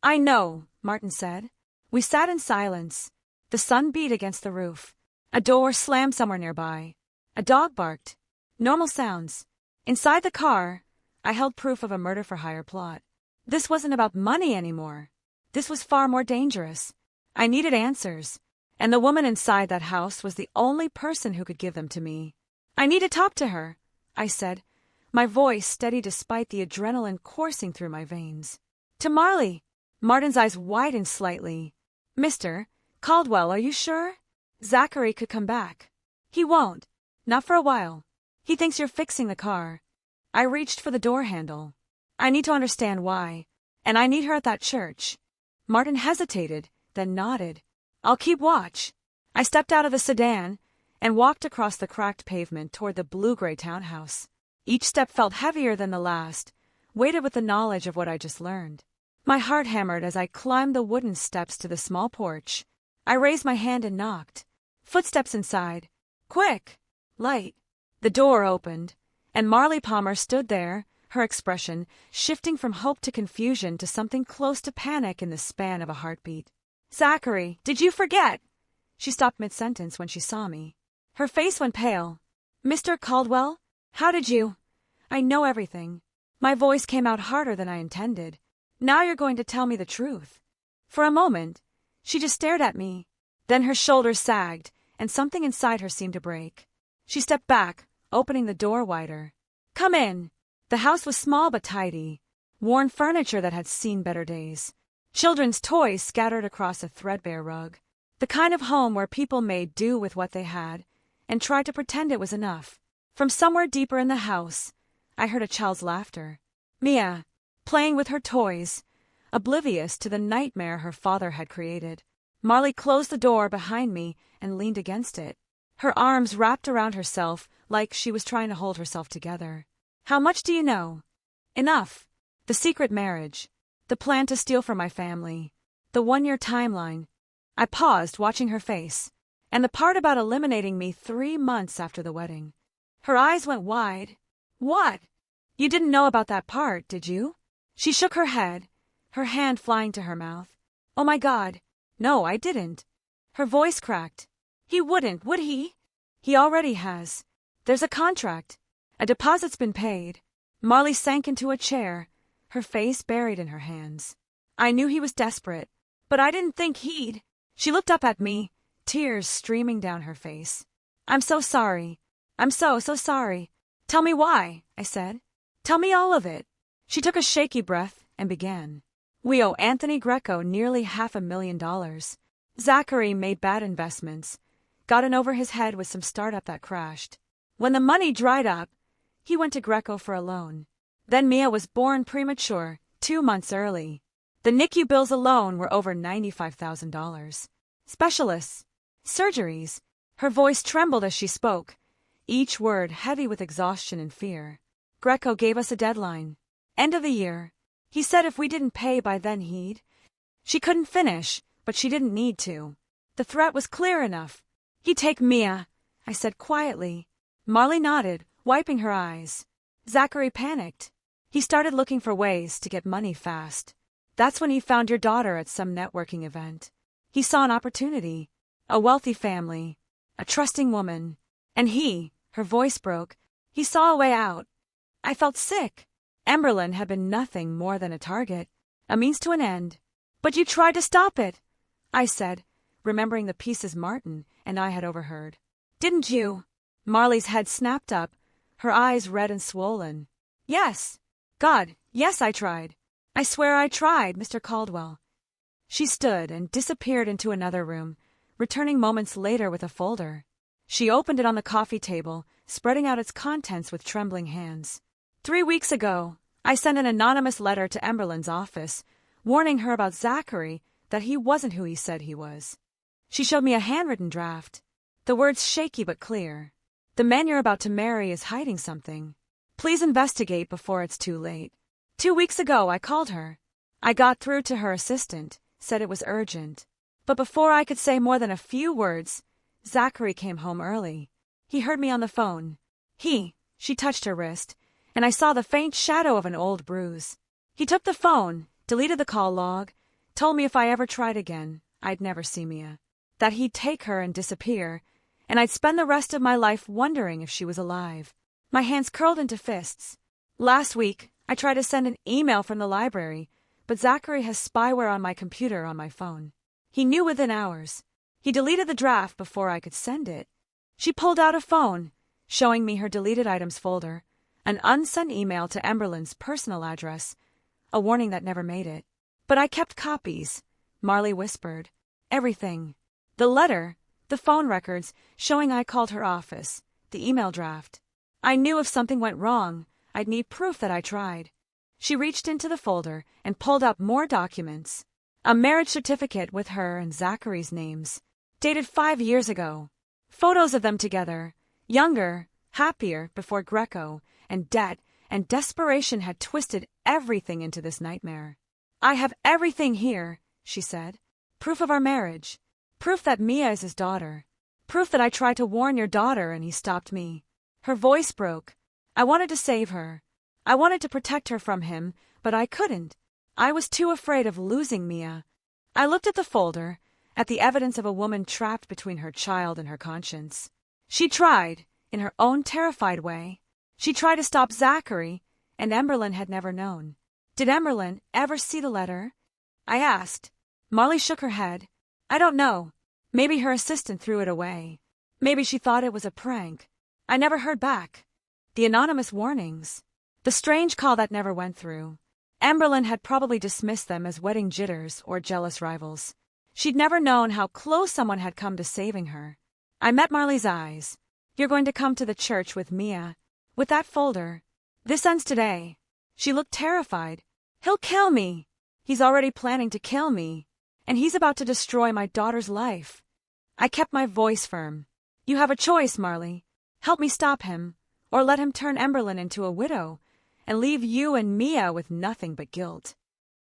I know, Martin said. We sat in silence. The sun beat against the roof. A door slammed somewhere nearby. A dog barked. Normal sounds. Inside the car, I held proof of a murder-for-hire plot. This wasn't about money anymore. This was far more dangerous. I needed answers, and the woman inside that house was the only person who could give them to me. I need to talk to her, I said, my voice steady despite the adrenaline coursing through my veins. To Marley, Martin's eyes widened slightly. Mr. Caldwell, are you sure? Zachary could come back. He won't. Not for a while. He thinks you're fixing the car. I reached for the door handle. I need to understand why. And I need her at that church. Martin hesitated, then nodded. I'll keep watch. I stepped out of the sedan and walked across the cracked pavement toward the blue-gray townhouse. Each step felt heavier than the last, weighted with the knowledge of what I just learned. My heart hammered as I climbed the wooden steps to the small porch. I raised my hand and knocked. Footsteps inside. Quick! Light. The door opened, and Marley Palmer stood there, her expression shifting from hope to confusion to something close to panic in the span of a heartbeat. Zachary, did you forget? She stopped mid-sentence when she saw me. Her face went pale. Mr. Caldwell, how did you? I know everything. My voice came out harder than I intended. Now you're going to tell me the truth. For a moment, she just stared at me. Then her shoulders sagged, and something inside her seemed to break. She stepped back, opening the door wider. Come in. The house was small but tidy. Worn furniture that had seen better days. Children's toys scattered across a threadbare rug. The kind of home where people made do with what they had and tried to pretend it was enough. From somewhere deeper in the house, I heard a child's laughter. Mia, playing with her toys, oblivious to the nightmare her father had created. Marley closed the door behind me and leaned against it. Her arms wrapped around herself like she was trying to hold herself together. How much do you know? Enough. The secret marriage. The plan to steal from my family. The 1-year timeline. I paused, watching her face. And the part about eliminating me 3 months after the wedding. Her eyes went wide. What? You didn't know about that part, did you? She shook her head, her hand flying to her mouth. Oh my God. No, I didn't. Her voice cracked. He wouldn't, would he? He already has. There's a contract. A deposit's been paid. Marley sank into a chair, her face buried in her hands. I knew he was desperate, but I didn't think he'd. She looked up at me, tears streaming down her face. I'm so sorry. I'm so sorry. Tell me why, I said. Tell me all of it. She took a shaky breath and began. We owe Anthony Greco nearly $500,000. Zachary made bad investments, got in over his head with some startup that crashed. When the money dried up, he went to Greco for a loan. Then Mia was born premature, 2 months early. The NICU bills alone were over $95,000. Specialists, surgeries. Her voice trembled as she spoke, each word heavy with exhaustion and fear. Greco gave us a deadline. End of the year. He said if we didn't pay by then he'd. She couldn't finish, but she didn't need to. The threat was clear enough. He'd take Mia, I said quietly. Marley nodded, wiping her eyes. Zachary panicked. He started looking for ways to get money fast. That's when he found your daughter at some networking event. He saw an opportunity. A wealthy family. A trusting woman. And he, her voice broke, he saw a way out. I felt sick. Emberlyn had been nothing more than a target, a means to an end. But you tried to stop it, I said, remembering the pieces Martin and I had overheard. Didn't you? Marley's head snapped up, her eyes red and swollen. Yes. God, yes, I tried. I swear I tried, Mr. Caldwell. She stood and disappeared into another room, returning moments later with a folder. She opened it on the coffee table, spreading out its contents with trembling hands. 3 weeks ago, I sent an anonymous letter to Emberlyn's office, warning her about Zachary, that he wasn't who he said he was. She showed me a handwritten draft. The words shaky but clear. The man you're about to marry is hiding something. Please investigate before it's too late. 2 weeks ago, I called her. I got through to her assistant, said it was urgent. But before I could say more than a few words, Zachary came home early. He heard me on the phone. She touched her wrist, and I saw the faint shadow of an old bruise. He took the phone, deleted the call log, told me if I ever tried again, I'd never see Mia. That he'd take her and disappear, and I'd spend the rest of my life wondering if she was alive. My hands curled into fists. Last week, I tried to send an email from the library, but Zachary has spyware on my computer on my phone. He knew within hours. He deleted the draft before I could send it. She pulled out a phone, showing me her deleted items folder, an unsent email to Emberlyn's personal address, a warning that never made it. But I kept copies, Marley whispered. Everything. The letter, the phone records showing I called her office, the email draft. I knew if something went wrong, I'd need proof that I tried. She reached into the folder and pulled out more documents. A marriage certificate with her and Zachary's names, dated 5 years ago. Photos of them together, younger, happier before Greco, and debt and desperation had twisted everything into this nightmare. I have everything here, she said. Proof of our marriage. Proof that Mia is his daughter. Proof that I tried to warn your daughter and he stopped me. Her voice broke. I wanted to save her. I wanted to protect her from him, but I couldn't. I was too afraid of losing Mia. I looked at the folder, at the evidence of a woman trapped between her child and her conscience. She tried, in her own terrified way. She tried to stop Zachary, and Emberlyn had never known. Did Emberlyn ever see the letter? I asked. Marley shook her head. I don't know. Maybe her assistant threw it away. Maybe she thought it was a prank. I never heard back. The anonymous warnings. The strange call that never went through. Emberlyn had probably dismissed them as wedding jitters or jealous rivals. She'd never known how close someone had come to saving her. I met Marley's eyes. You're going to come to the church with Mia. With that folder. This ends today. She looked terrified. He'll kill me. He's already planning to kill me. And he's about to destroy my daughter's life. I kept my voice firm. You have a choice, Marley. Help me stop him, or let him turn Emberlyn into a widow, and leave you and Mia with nothing but guilt.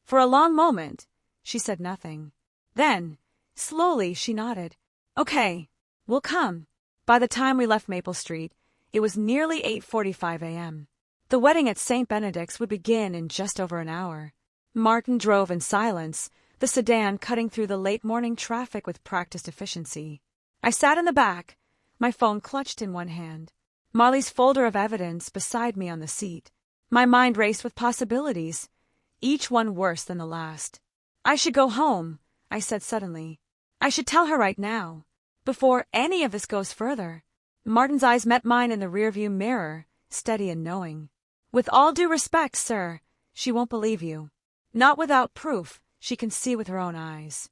For a long moment, she said nothing. Then, slowly, she nodded. Okay, we'll come. By the time we left Maple Street, it was nearly 8:45 a.m. The wedding at St. Benedict's would begin in just over an hour. Martin drove in silence, the sedan cutting through the late-morning traffic with practiced efficiency. I sat in the back, my phone clutched in one hand. Marley's folder of evidence beside me on the seat. My mind raced with possibilities, each one worse than the last. I should go home, I said suddenly. I should tell her right now, before any of this goes further. Martin's eyes met mine in the rearview mirror, steady and knowing. With all due respect, sir, she won't believe you. Not without proof, she can see with her own eyes.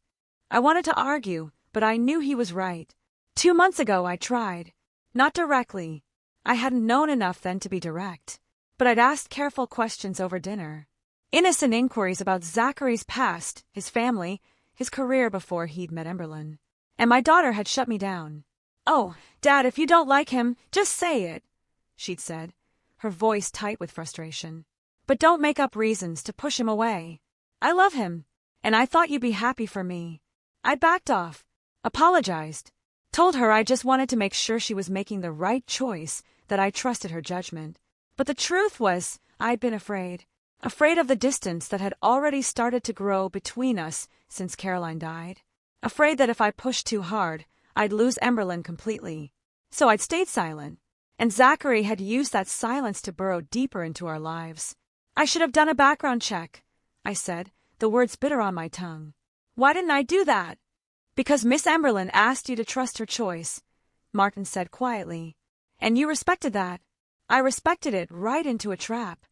I wanted to argue, but I knew he was right. 2 months ago I tried. Not directly. I hadn't known enough then to be direct. But I'd asked careful questions over dinner. Innocent inquiries about Zachary's past, his family, his career before he'd met Emberlyn. And my daughter had shut me down. Oh, Dad, if you don't like him, just say it, she'd said, her voice tight with frustration. But don't make up reasons to push him away. I love him, and I thought you'd be happy for me. I backed off, apologized, told her I just wanted to make sure she was making the right choice, that I trusted her judgment. But the truth was, I'd been afraid of the distance that had already started to grow between us since Caroline died. Afraid that if I pushed too hard, I'd lose Emberlyn completely. So I'd stayed silent, and Zachary had used that silence to burrow deeper into our lives. I should have done a background check, I said, the words bitter on my tongue. Why didn't I do that? Because Miss Emberlyn asked you to trust her choice, Martin said quietly. And you respected that. I respected it right into a trap.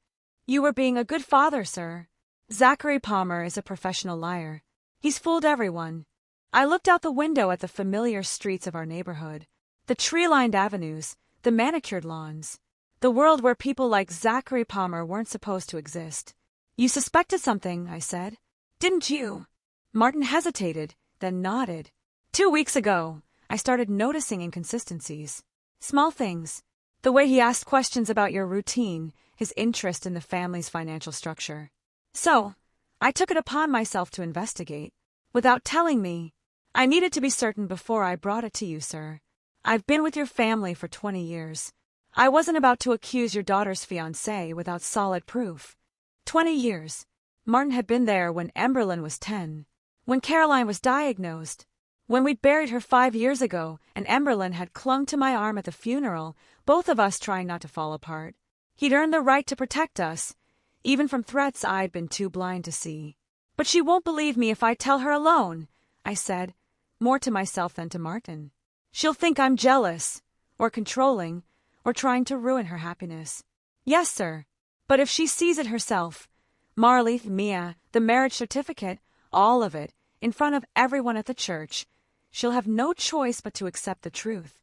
You were being a good father, sir. Zachary Palmer is a professional liar. He's fooled everyone. I looked out the window at the familiar streets of our neighborhood, the tree-lined avenues, the manicured lawns, the world where people like Zachary Palmer weren't supposed to exist. You suspected something, I said. Didn't you? Martin hesitated, then nodded. 2 weeks ago, I started noticing inconsistencies. Small things. The way he asked questions about your routine, his interest in the family's financial structure. So, I took it upon myself to investigate. Without telling me, I needed to be certain before I brought it to you, sir. I've been with your family for 20 years. I wasn't about to accuse your daughter's fiancé without solid proof. 20 years. Martin had been there when Emberlyn was 10. When Caroline was diagnosed. When we'd buried her 5 years ago and Emberlyn had clung to my arm at the funeral, both of us trying not to fall apart. He'd earned the right to protect us, even from threats I'd been too blind to see. But she won't believe me if I tell her alone, I said, more to myself than to Martin. She'll think I'm jealous, or controlling, or trying to ruin her happiness. Yes, sir. But if she sees it herself, Marley, Mia, the marriage certificate, all of it, in front of everyone at the church. She'll have no choice but to accept the truth.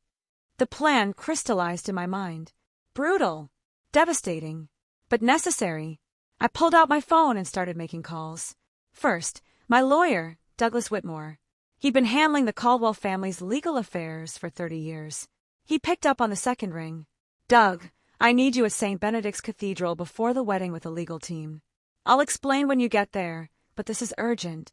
The plan crystallized in my mind. Brutal, devastating, but necessary. I pulled out my phone and started making calls. First, my lawyer, Douglas Whitmore. He'd been handling the Caldwell family's legal affairs for 30 years. He picked up on the second ring. Doug, I need you at St. Benedict's Cathedral before the wedding with the legal team. I'll explain when you get there, but this is urgent.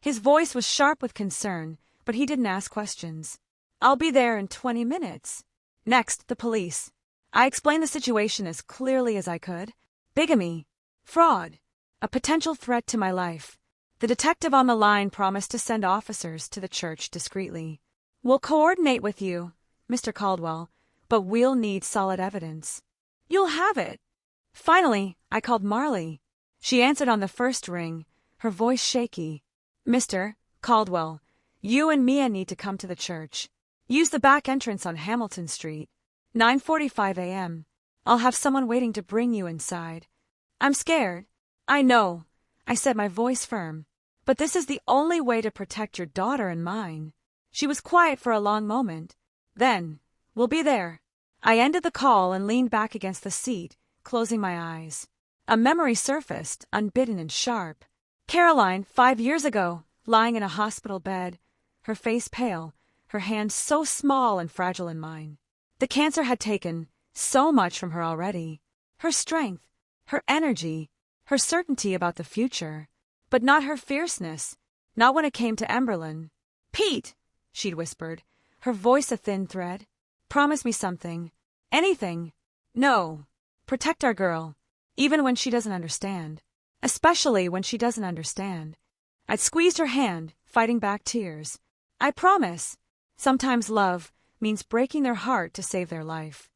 His voice was sharp with concern, but he didn't ask questions. I'll be there in 20 minutes. Next, the police. I explained the situation as clearly as I could. Bigamy, fraud, a potential threat to my life. The detective on the line promised to send officers to the church discreetly. We'll coordinate with you, Mr. Caldwell, but we'll need solid evidence. You'll have it. Finally, I called Marley. She answered on the first ring, her voice shaky. Mr. Caldwell, you and Mia need to come to the church. Use the back entrance on Hamilton Street. 9:45 a.m. I'll have someone waiting to bring you inside. I'm scared. I know, I said, my voice firm. But this is the only way to protect your daughter and mine. She was quiet for a long moment. Then, we'll be there. I ended the call and leaned back against the seat, closing my eyes. A memory surfaced, unbidden and sharp. Caroline, 5 years ago, lying in a hospital bed, her face pale, her hands so small and fragile in mine. The cancer had taken so much from her already. Her strength, her energy, her certainty about the future. But not her fierceness, not when it came to Emberlyn. Pete, she'd whispered, her voice a thin thread. Promise me something. Anything. No. Protect our girl, even when she doesn't understand. Especially when she doesn't understand. I'd squeezed her hand, fighting back tears. I promise. Sometimes love means breaking their heart to save their life.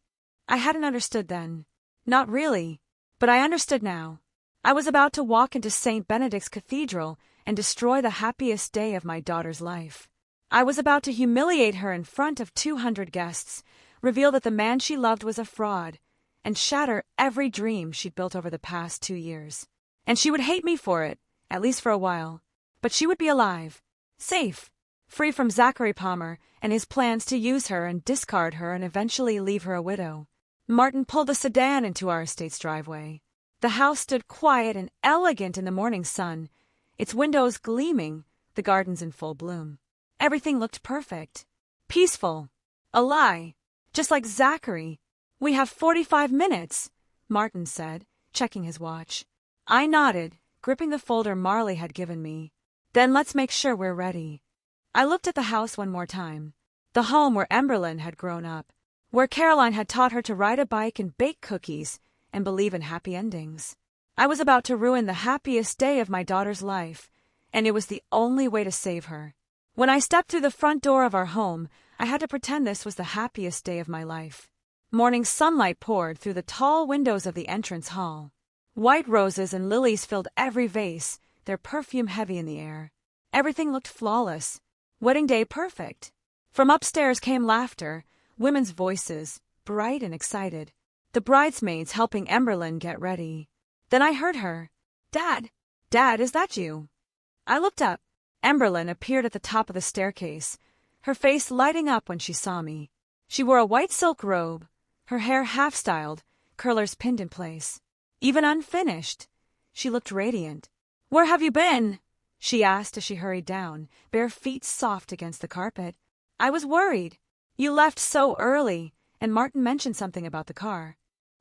I hadn't understood then. Not really. But I understood now. I was about to walk into St. Benedict's Cathedral and destroy the happiest day of my daughter's life. I was about to humiliate her in front of 200 guests, reveal that the man she loved was a fraud, and shatter every dream she'd built over the past 2 years. And she would hate me for it, at least for a while. But she would be alive, safe, free from Zachary Palmer and his plans to use her and discard her and eventually leave her a widow. Martin pulled a sedan into our estate's driveway. The house stood quiet and elegant in the morning sun, its windows gleaming, the gardens in full bloom. Everything looked perfect, peaceful, a lie, just like Zachary. We have 45 minutes, Martin said, checking his watch. I nodded, gripping the folder Marley had given me. Then let's make sure we're ready. I looked at the house one more time, the home where Emberlyn had grown up, where Caroline had taught her to ride a bike and bake cookies and believe in happy endings. I was about to ruin the happiest day of my daughter's life, and it was the only way to save her. When I stepped through the front door of our home, I had to pretend this was the happiest day of my life. Morning sunlight poured through the tall windows of the entrance hall. White roses and lilies filled every vase, their perfume heavy in the air. Everything looked flawless. Wedding day perfect. From upstairs came laughter, women's voices, bright and excited. The bridesmaids helping Emberlyn get ready. Then I heard her. Dad, is that you? I looked up. Emberlyn appeared at the top of the staircase, her face lighting up when she saw me. She wore a white silk robe, her hair half-styled, curlers pinned in place. Even unfinished, she looked radiant. Where have you been? She asked as she hurried down, bare feet soft against the carpet. I was worried. You left so early, and Martin mentioned something about the car.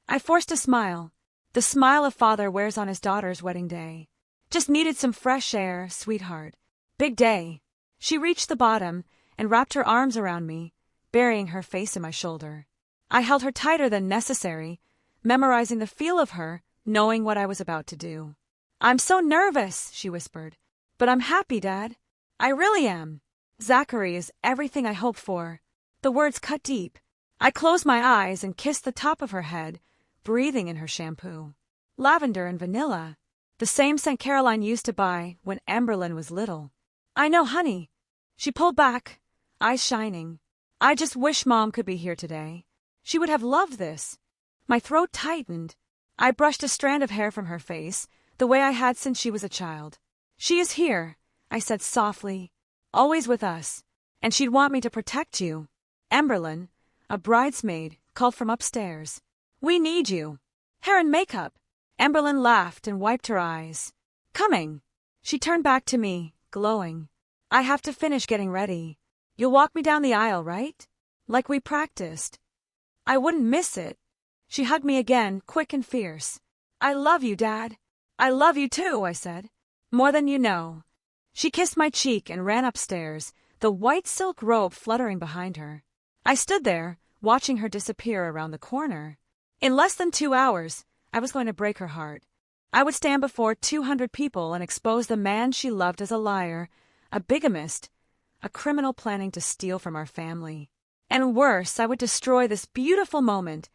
I forced a smile, the smile a father wears on his daughter's wedding day. Just needed some fresh air, sweetheart. Big day. She reached the bottom and wrapped her arms around me, burying her face in my shoulder. I held her tighter than necessary, memorizing the feel of her, knowing what I was about to do. I'm so nervous, she whispered. But I'm happy, Dad. I really am. Zachary is everything I hoped for. The words cut deep. I closed my eyes and kissed the top of her head, breathing in her shampoo. Lavender and vanilla. The same scent Caroline used to buy when Emberlyn was little. I know, honey. She pulled back, eyes shining. I just wish Mom could be here today. She would have loved this. My throat tightened. I brushed a strand of hair from her face, the way I had since she was a child. She is here, I said softly, always with us, and she'd want me to protect you. Emberlyn, a bridesmaid, called from upstairs. We need you. Hair and makeup. Emberlyn laughed and wiped her eyes. Coming. She turned back to me, glowing. I have to finish getting ready. You'll walk me down the aisle, right? Like we practiced. I wouldn't miss it. She hugged me again, quick and fierce. I love you, Dad. I love you too, I said. More than you know. She kissed my cheek and ran upstairs, the white silk robe fluttering behind her. I stood there, watching her disappear around the corner. In less than 2 hours, I was going to break her heart. I would stand before 200 people and expose the man she loved as a liar, a bigamist, a criminal planning to steal from our family. And worse, I would destroy this beautiful moment,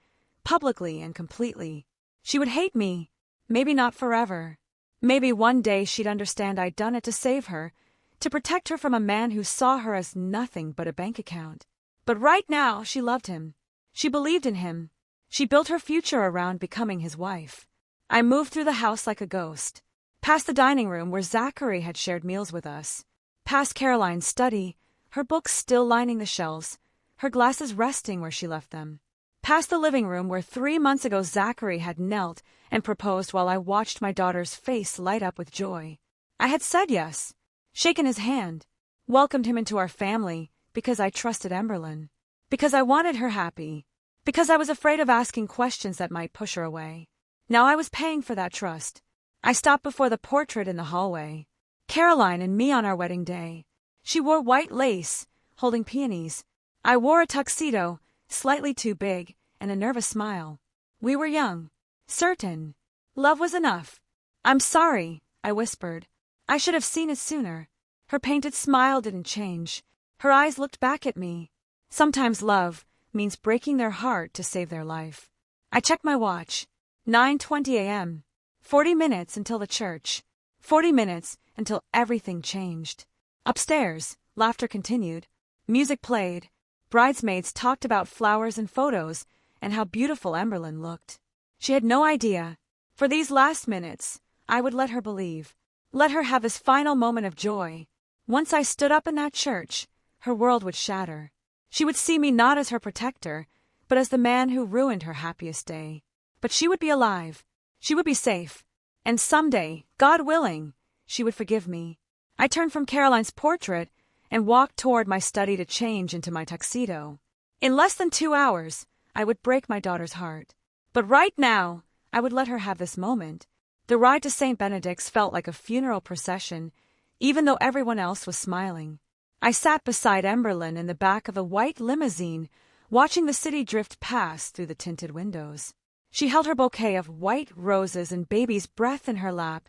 publicly and completely. She would hate me, maybe not forever. Maybe one day she'd understand I'd done it to save her, to protect her from a man who saw her as nothing but a bank account. But right now, she loved him. She believed in him. She built her future around becoming his wife. I moved through the house like a ghost, past the dining room where Zachary had shared meals with us, past Caroline's study, her books still lining the shelves, her glasses resting where she left them, past the living room where 3 months ago Zachary had knelt and proposed while I watched my daughter's face light up with joy. I had said yes, shaken his hand, welcomed him into our family because I trusted Emberlyn, because I wanted her happy, because I was afraid of asking questions that might push her away. Now I was paying for that trust. I stopped before the portrait in the hallway. Caroline and me on our wedding day. She wore white lace, holding peonies. I wore a tuxedo, slightly too big, and a nervous smile. We were young, certain. Love was enough. I'm sorry, I whispered. I should have seen it sooner. Her painted smile didn't change. Her eyes looked back at me. Sometimes love means breaking their heart to save their life. I checked my watch. 9:20 a.m. 40 minutes until the church. 40 minutes until everything changed. Upstairs, laughter continued. Music played. Bridesmaids talked about flowers and photos and how beautiful Emberlyn looked. She had no idea. For these last minutes, I would let her believe. Let her have this final moment of joy. Once I stood up in that church, her world would shatter. She would see me not as her protector, but as the man who ruined her happiest day. But she would be alive. She would be safe. And someday, God willing, she would forgive me. I turned from Caroline's portrait and walked toward my study to change into my tuxedo. In less than 2 hours, I would break my daughter's heart. But right now, I would let her have this moment. The ride to St. Benedict's felt like a funeral procession, even though everyone else was smiling. I sat beside Emberlyn in the back of a white limousine, watching the city drift past through the tinted windows. She held her bouquet of white roses and baby's breath in her lap,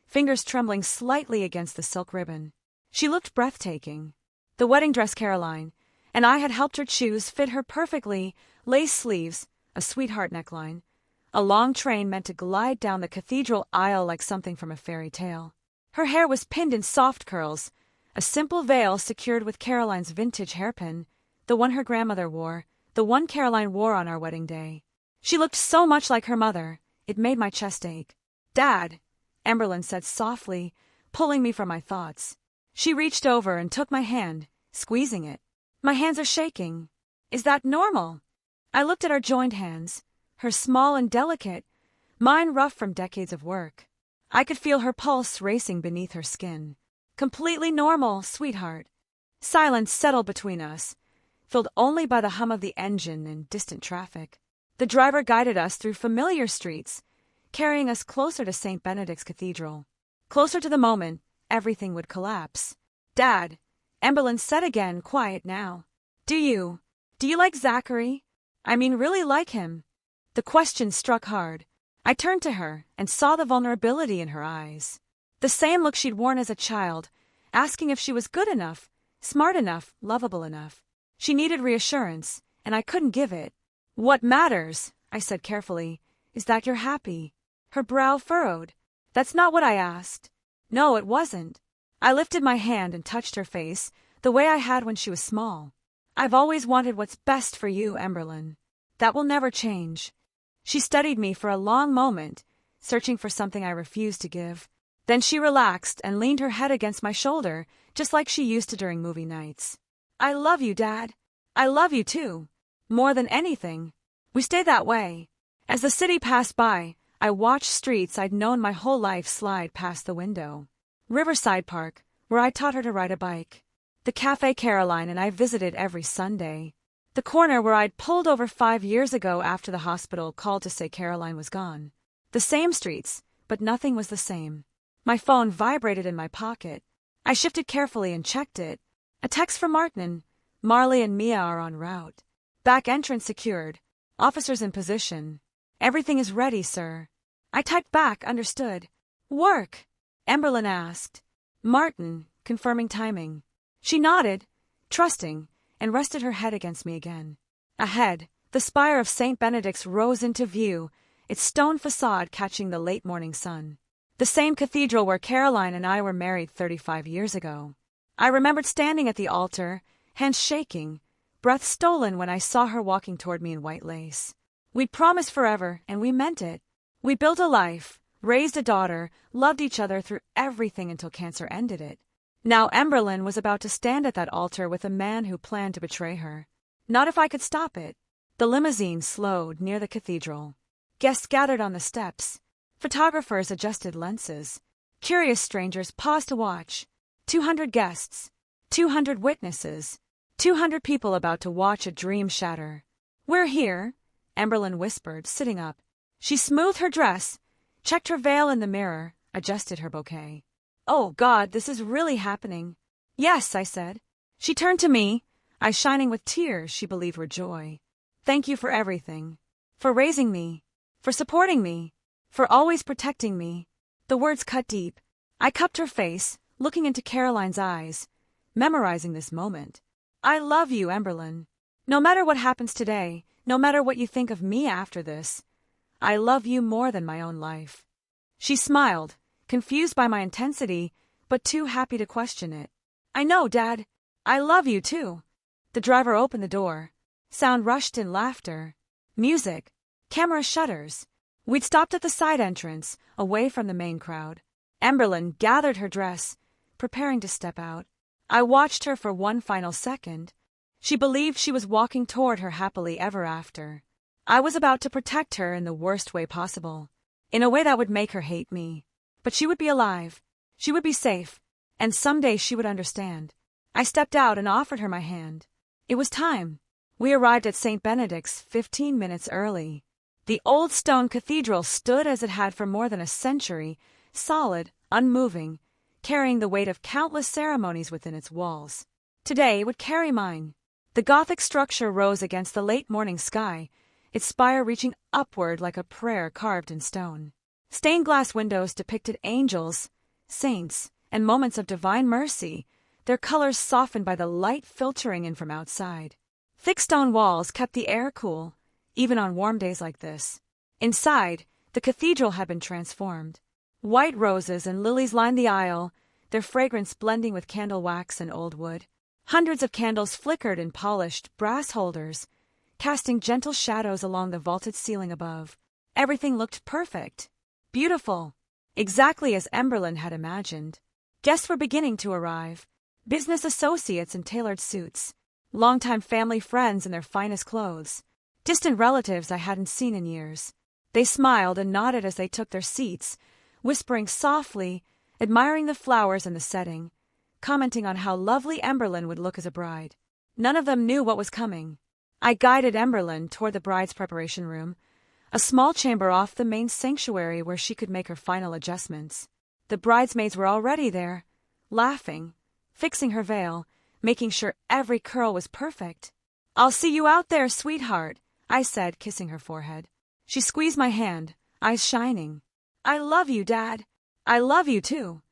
fingers trembling slightly against the silk ribbon. She looked breathtaking. The wedding dress Caroline and I had helped her choose fit her perfectly, lace sleeves, a sweetheart neckline, a long train meant to glide down the cathedral aisle like something from a fairy tale. Her hair was pinned in soft curls, a simple veil secured with Caroline's vintage hairpin, the one her grandmother wore, the one Caroline wore on our wedding day. She looked so much like her mother, it made my chest ache. "Dad," Emberlyn said softly, pulling me from my thoughts. She reached over and took my hand, squeezing it. "My hands are shaking. Is that normal?" I looked at our joined hands, her small and delicate, mine rough from decades of work. I could feel her pulse racing beneath her skin. "Completely normal, sweetheart." Silence settled between us, filled only by the hum of the engine and distant traffic. The driver guided us through familiar streets, carrying us closer to St. Benedict's Cathedral. Closer to the moment everything would collapse. "Dad," Emberlyn said again, quiet now. Do you like Zachary? I mean, really like him?" The question struck hard. I turned to her and saw the vulnerability in her eyes. The same look she'd worn as a child, asking if she was good enough, smart enough, lovable enough. She needed reassurance, and I couldn't give it. "What matters," I said carefully, "is that you're happy." Her brow furrowed. "That's not what I asked." "No, it wasn't." I lifted my hand and touched her face, the way I had when she was small. "I've always wanted what's best for you, Emberlyn. That will never change." She studied me for a long moment, searching for something I refused to give. Then she relaxed and leaned her head against my shoulder, just like she used to during movie nights. I love you, Dad. I love you too. More than anything. We stayed that way. As the city passed by, I watched streets I'd known my whole life slide past the window. Riverside Park, where I taught her to ride a bike. The Cafe Caroline and I visited every Sunday. The corner where I'd pulled over 5 years ago after the hospital called to say Caroline was gone. The same streets, but nothing was the same. My phone vibrated in my pocket. I shifted carefully and checked it. A text from Martin. Marley and Mia are en route. Back entrance secured. Officers in position. Everything is ready, sir. I typed back, understood. Work? Emberlyn asked. Martin, confirming timing. She nodded, trusting, and rested her head against me again. Ahead, the spire of St. Benedict's rose into view, its stone facade catching the late morning sun. The same cathedral where Caroline and I were married 35 years ago. I remembered standing at the altar, hands shaking, breath stolen when I saw her walking toward me in white lace. We'd promised forever, and we meant it. We built a life, raised a daughter, loved each other through everything until cancer ended it. Now Emberlyn was about to stand at that altar with a man who planned to betray her. Not if I could stop it. The limousine slowed near the cathedral. Guests gathered on the steps. Photographers adjusted lenses. Curious strangers paused to watch. 200 guests. 200 witnesses. 200 people about to watch a dream shatter. We're here, Emberlyn whispered, sitting up. She smoothed her dress, checked her veil in the mirror, adjusted her bouquet. Oh, God, this is really happening. Yes, I said. She turned to me, eyes shining with tears she believed were joy. Thank you for everything. For raising me. For supporting me. For always protecting me. The words cut deep. I cupped her face, looking into Caroline's eyes, memorizing this moment. I love you, Emberlyn. No matter what happens today, no matter what you think of me after this, I love you more than my own life. She smiled, confused by my intensity, but too happy to question it. I know, Dad. I love you, too. The driver opened the door. Sound rushed in laughter. Music. Camera shutters. We'd stopped at the side entrance, away from the main crowd. Emberlyn gathered her dress, preparing to step out. I watched her for one final second. She believed she was walking toward her happily ever after. I was about to protect her in the worst way possible, in a way that would make her hate me. But she would be alive. She would be safe. And someday she would understand. I stepped out and offered her my hand. It was time. We arrived at St. Benedict's 15 minutes early. The old stone cathedral stood as it had for more than a century, solid, unmoving, carrying the weight of countless ceremonies within its walls. Today it would carry mine. The Gothic structure rose against the late morning sky, its spire reaching upward like a prayer carved in stone. Stained glass windows depicted angels, saints, and moments of divine mercy, their colors softened by the light filtering in from outside. Thick stone walls kept the air cool, even on warm days like this. Inside, the cathedral had been transformed. White roses and lilies lined the aisle, their fragrance blending with candle wax and old wood. Hundreds of candles flickered in polished brass holders, casting gentle shadows along the vaulted ceiling above. Everything looked perfect. Beautiful. Exactly as Emberlyn had imagined. Guests were beginning to arrive. Business associates in tailored suits. Longtime family friends in their finest clothes. Distant relatives I hadn't seen in years. They smiled and nodded as they took their seats, whispering softly, admiring the flowers and the setting, commenting on how lovely Emberlyn would look as a bride. None of them knew what was coming. I guided Emberlyn toward the bride's preparation room, a small chamber off the main sanctuary where she could make her final adjustments. The bridesmaids were already there, laughing, fixing her veil, making sure every curl was perfect. "I'll see you out there, sweetheart," I said, kissing her forehead. She squeezed my hand, eyes shining. "I love you, Dad. I love you, too."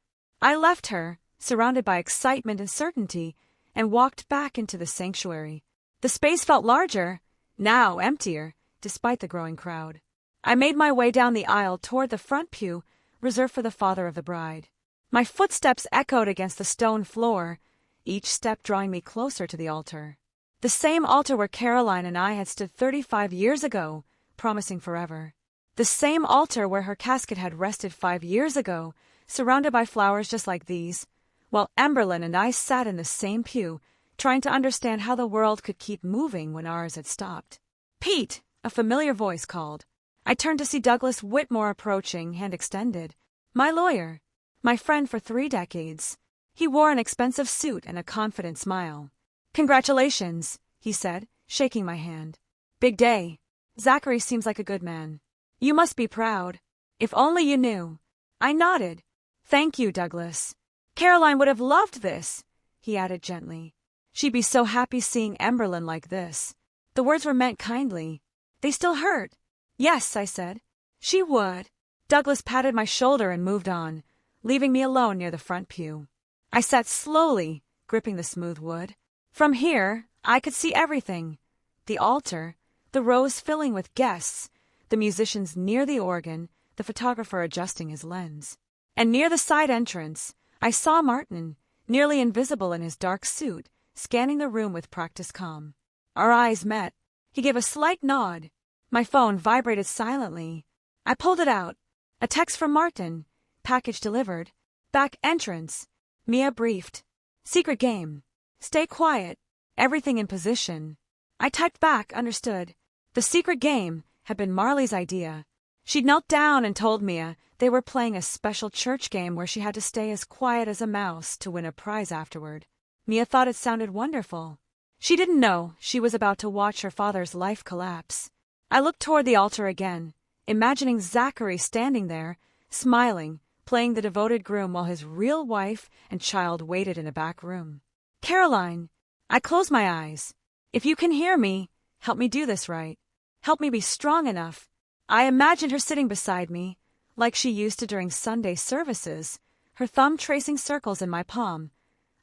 I left her, surrounded by excitement and certainty, and walked back into the sanctuary. The space felt larger, now emptier, despite the growing crowd. I made my way down the aisle toward the front pew, reserved for the father of the bride. My footsteps echoed against the stone floor, each step drawing me closer to the altar. The same altar where Caroline and I had stood 35 years ago, promising forever. The same altar where her casket had rested 5 years ago, surrounded by flowers just like these, while Emberlyn and I sat in the same pew, trying to understand how the world could keep moving when ours had stopped. "Pete!" a familiar voice called. I turned to see Douglas Whitmore approaching, hand extended. My lawyer. My friend for 3 decades. He wore an expensive suit and a confident smile. "Congratulations," he said, shaking my hand. "Big day. Zachary seems like a good man. You must be proud. If only you knew." I nodded. "Thank you, Douglas. Caroline would have loved this," he added gently. "She'd be so happy seeing Emberlyn like this." The words were meant kindly. They still hurt. "Yes," I said. "She would." Douglas patted my shoulder and moved on, leaving me alone near the front pew. I sat slowly, gripping the smooth wood. From here, I could see everything. The altar, the rows filling with guests, the musicians near the organ, the photographer adjusting his lens. And near the side entrance, I saw Martin, nearly invisible in his dark suit, scanning the room with practiced calm. Our eyes met. He gave a slight nod. My phone vibrated silently. I pulled it out. A text from Martin. Package delivered. Back entrance. Mia briefed. Secret game. Stay quiet. Everything in position. I typed back, understood. The secret game had been Marley's idea. She'd knelt down and told Mia they were playing a special church game where she had to stay as quiet as a mouse to win a prize afterward. Mia thought it sounded wonderful. She didn't know she was about to watch her father's life collapse. I looked toward the altar again, imagining Zachary standing there, smiling, playing the devoted groom while his real wife and child waited in a back room. "Caroline!" I closed my eyes. "If you can hear me, help me do this right. Help me be strong enough." I imagined her sitting beside me, like she used to during Sunday services, her thumb tracing circles in my palm,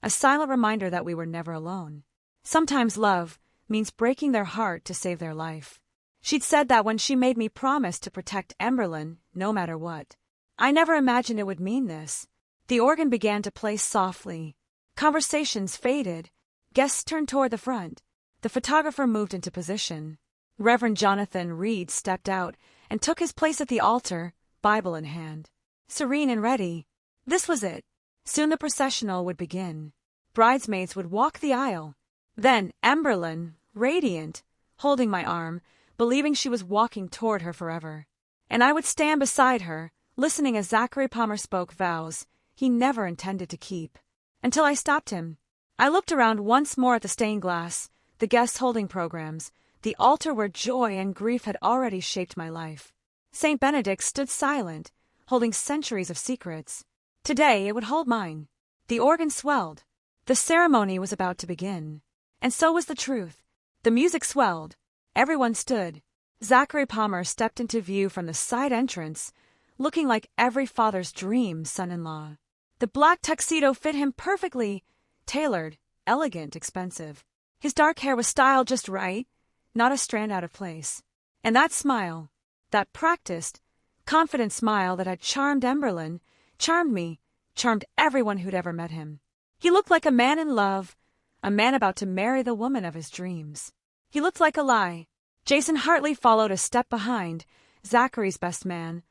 a silent reminder that we were never alone. Sometimes love means breaking their heart to save their life. She'd said that when she made me promise to protect Emberlyn, no matter what. I never imagined it would mean this. The organ began to play softly. Conversations faded. Guests turned toward the front. The photographer moved into position. Reverend Jonathan Reed stepped out and took his place at the altar, Bible in hand. Serene and ready. This was it. Soon the processional would begin. Bridesmaids would walk the aisle. Then Emberlyn, radiant, holding my arm, believing she was walking toward her forever. And I would stand beside her, listening as Zachary Palmer spoke vows he never intended to keep. Until I stopped him. I looked around once more at the stained glass, the guests holding programs, the altar where joy and grief had already shaped my life. St. Benedict stood silent, holding centuries of secrets. Today it would hold mine. The organ swelled. The ceremony was about to begin. And so was the truth. The music swelled. Everyone stood. Zachary Palmer stepped into view from the side entrance, looking like every father's dream son-in-law. The black tuxedo fit him perfectly, tailored, elegant, expensive. His dark hair was styled just right, not a strand out of place. And that smile, that practiced, confident smile that had charmed Emberlyn, charmed me, charmed everyone who'd ever met him. He looked like a man in love, a man about to marry the woman of his dreams. He looked like a lie. Jason Hartley followed a step behind, Zachary's best man,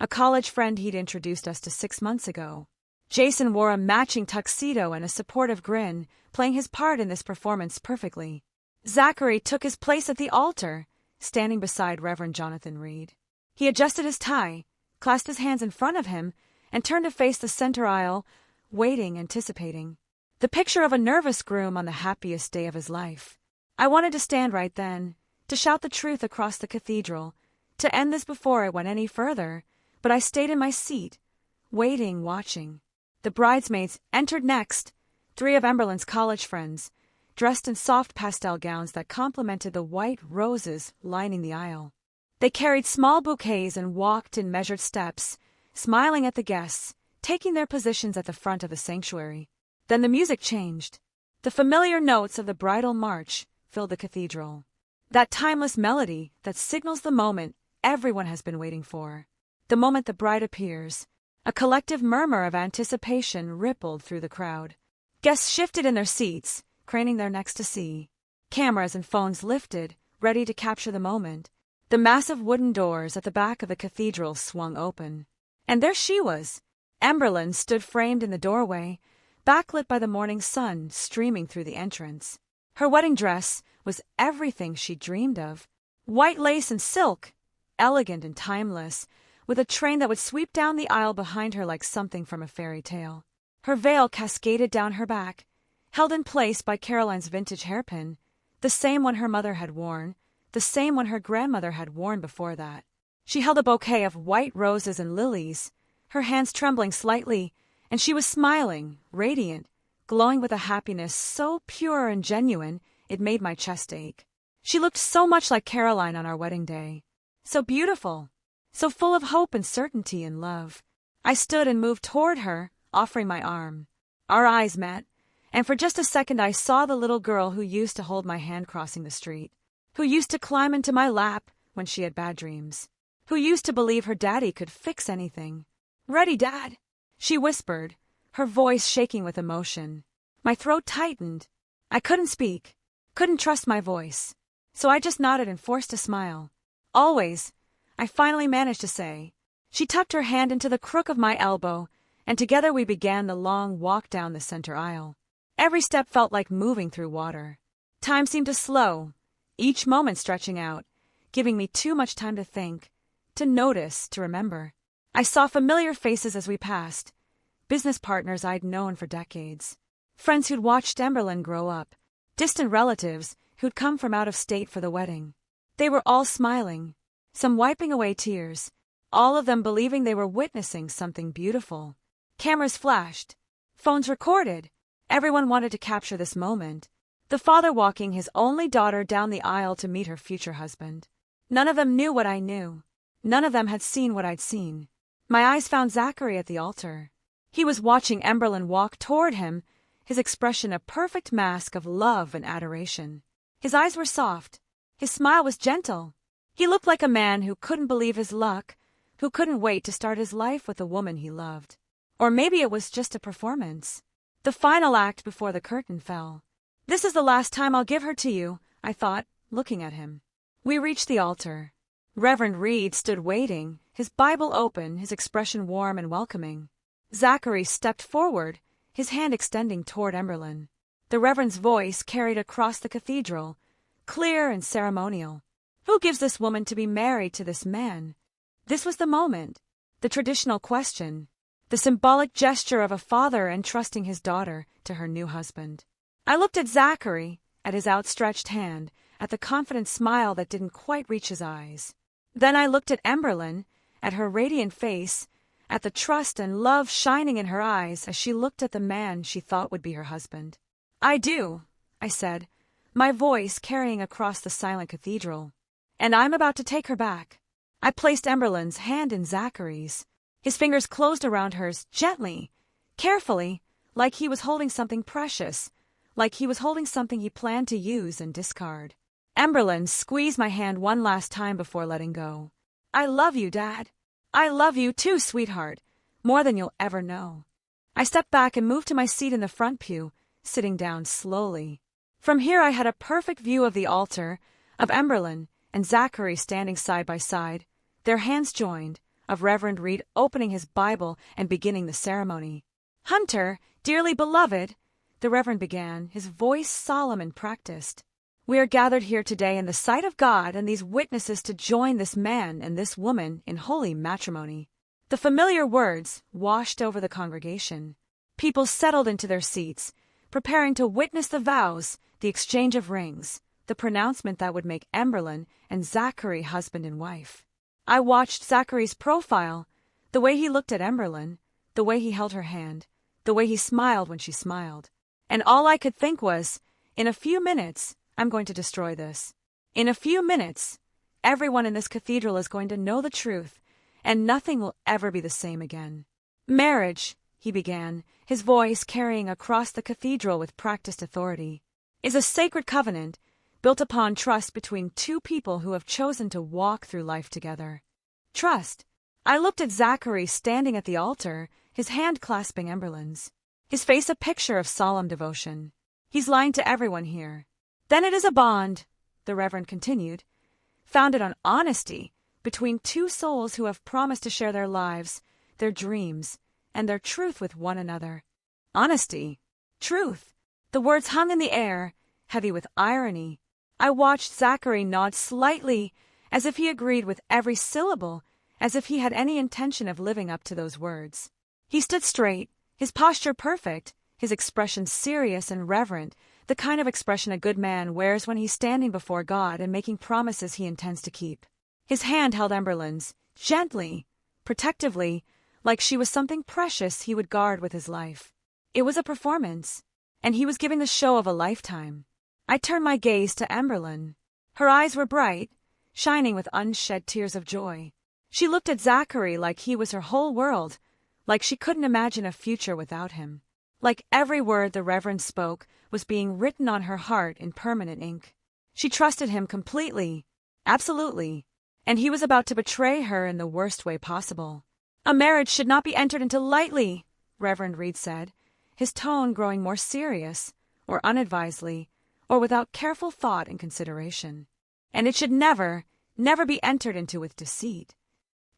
a college friend he'd introduced us to 6 months ago. Jason wore a matching tuxedo and a supportive grin, playing his part in this performance perfectly. Zachary took his place at the altar, standing beside Reverend Jonathan Reed. He adjusted his tie, clasped his hands in front of him, and turned to face the center aisle, waiting, anticipating. The picture of a nervous groom on the happiest day of his life. I wanted to stand right then, to shout the truth across the cathedral, to end this before it went any further, but I stayed in my seat, waiting, watching. The bridesmaids entered next, 3 of Emberlyn's college friends, dressed in soft pastel gowns that complemented the white roses lining the aisle. They carried small bouquets and walked in measured steps, smiling at the guests, taking their positions at the front of the sanctuary. Then the music changed. The familiar notes of the bridal march filled the cathedral. That timeless melody that signals the moment everyone has been waiting for. The moment the bride appears. A collective murmur of anticipation rippled through the crowd. Guests shifted in their seats, craning their necks to see. Cameras and phones lifted, ready to capture the moment. The massive wooden doors at the back of the cathedral swung open. And there she was. Emberlyn stood framed in the doorway, backlit by the morning sun streaming through the entrance. Her wedding dress was everything she dreamed of. White lace and silk, elegant and timeless, with a train that would sweep down the aisle behind her like something from a fairy tale. Her veil cascaded down her back, held in place by Caroline's vintage hairpin, the same one her mother had worn, the same one her grandmother had worn before that. She held a bouquet of white roses and lilies, her hands trembling slightly, and she was smiling, radiant, glowing with a happiness so pure and genuine it made my chest ache. She looked so much like Caroline on our wedding day. So beautiful, so full of hope and certainty and love. I stood and moved toward her, offering my arm. Our eyes met, and for just a second I saw the little girl who used to hold my hand crossing the street, who used to climb into my lap when she had bad dreams, who used to believe her daddy could fix anything. "Ready, Dad," she whispered, her voice shaking with emotion. My throat tightened. I couldn't speak, couldn't trust my voice, so I just nodded and forced a smile. "Always," I finally managed to say. She tucked her hand into the crook of my elbow, and together we began the long walk down the center aisle. Every step felt like moving through water. Time seemed to slow, each moment stretching out, giving me too much time to think, to notice, to remember. I saw familiar faces as we passed, business partners I'd known for decades, friends who'd watched Emberlyn grow up, distant relatives who'd come from out of state for the wedding. They were all smiling, some wiping away tears, all of them believing they were witnessing something beautiful. Cameras flashed, phones recorded. Everyone wanted to capture this moment. The father walking his only daughter down the aisle to meet her future husband. None of them knew what I knew. None of them had seen what I'd seen. My eyes found Zachary at the altar. He was watching Emberlyn walk toward him, his expression a perfect mask of love and adoration. His eyes were soft. His smile was gentle. He looked like a man who couldn't believe his luck, who couldn't wait to start his life with the woman he loved. Or maybe it was just a performance. The final act before the curtain fell. "This is the last time I'll give her to you," I thought, looking at him. We reached the altar. Reverend Reed stood waiting, his Bible open, his expression warm and welcoming. Zachary stepped forward, his hand extending toward Emberlyn. The Reverend's voice carried across the cathedral, clear and ceremonial. "Who gives this woman to be married to this man?" This was the moment, the traditional question, the symbolic gesture of a father entrusting his daughter to her new husband. I looked at Zachary, at his outstretched hand, at the confident smile that didn't quite reach his eyes. Then I looked at Emberlyn, at her radiant face, at the trust and love shining in her eyes as she looked at the man she thought would be her husband. "I do," I said, my voice carrying across the silent cathedral. "And I'm about to take her back." I placed Emberlyn's hand in Zachary's. His fingers closed around hers, gently, carefully, like he was holding something precious, like he was holding something he planned to use and discard. Emberlyn squeezed my hand one last time before letting go. "I love you, Dad. I love you too, sweetheart, more than you'll ever know." I stepped back and moved to my seat in the front pew, sitting down slowly. From here I had a perfect view of the altar, of Emberlyn and Zachary standing side by side, their hands joined, of Reverend Reed opening his Bible and beginning the ceremony. "Hunter, dearly beloved," the Reverend began, his voice solemn and practiced. "We are gathered here today in the sight of God and these witnesses to join this man and this woman in holy matrimony." The familiar words washed over the congregation. People settled into their seats, preparing to witness the vows, the exchange of rings, the pronouncement that would make Emberlyn and Zachary husband and wife. I watched Zachary's profile, the way he looked at Emberlyn, the way he held her hand, the way he smiled when she smiled. And all I could think was, in a few minutes, I'm going to destroy this. In a few minutes, everyone in this cathedral is going to know the truth, and nothing will ever be the same again. "Marriage," he began, his voice carrying across the cathedral with practiced authority, "is a sacred covenant built upon trust between two people who have chosen to walk through life together. Trust." I looked at Zachary standing at the altar, his hand clasping Emberlyn's, his face a picture of solemn devotion. "He's lying to everyone here." "Then it is a bond," the Reverend continued, founded on honesty between two souls who have promised to share their lives, their dreams, and their truth with one another. Honesty. Truth. The words hung in the air, heavy with irony. I watched Zachary nod slightly, as if he agreed with every syllable, as if he had any intention of living up to those words. He stood straight, his posture perfect, his expression serious and reverent, the kind of expression a good man wears when he's standing before God and making promises he intends to keep. His hand held Emberlin's, gently, protectively, like she was something precious he would guard with his life. It was a performance, and he was giving the show of a lifetime. I turned my gaze to Emberlin. Her eyes were bright, shining with unshed tears of joy. She looked at Zachary like he was her whole world, like she couldn't imagine a future without him. Like every word the Reverend spoke was being written on her heart in permanent ink. She trusted him completely, absolutely, and he was about to betray her in the worst way possible. A marriage should not be entered into lightly, Reverend Reed said, his tone growing more serious, or unadvisedly, or without careful thought and consideration. And it should never, never be entered into with deceit.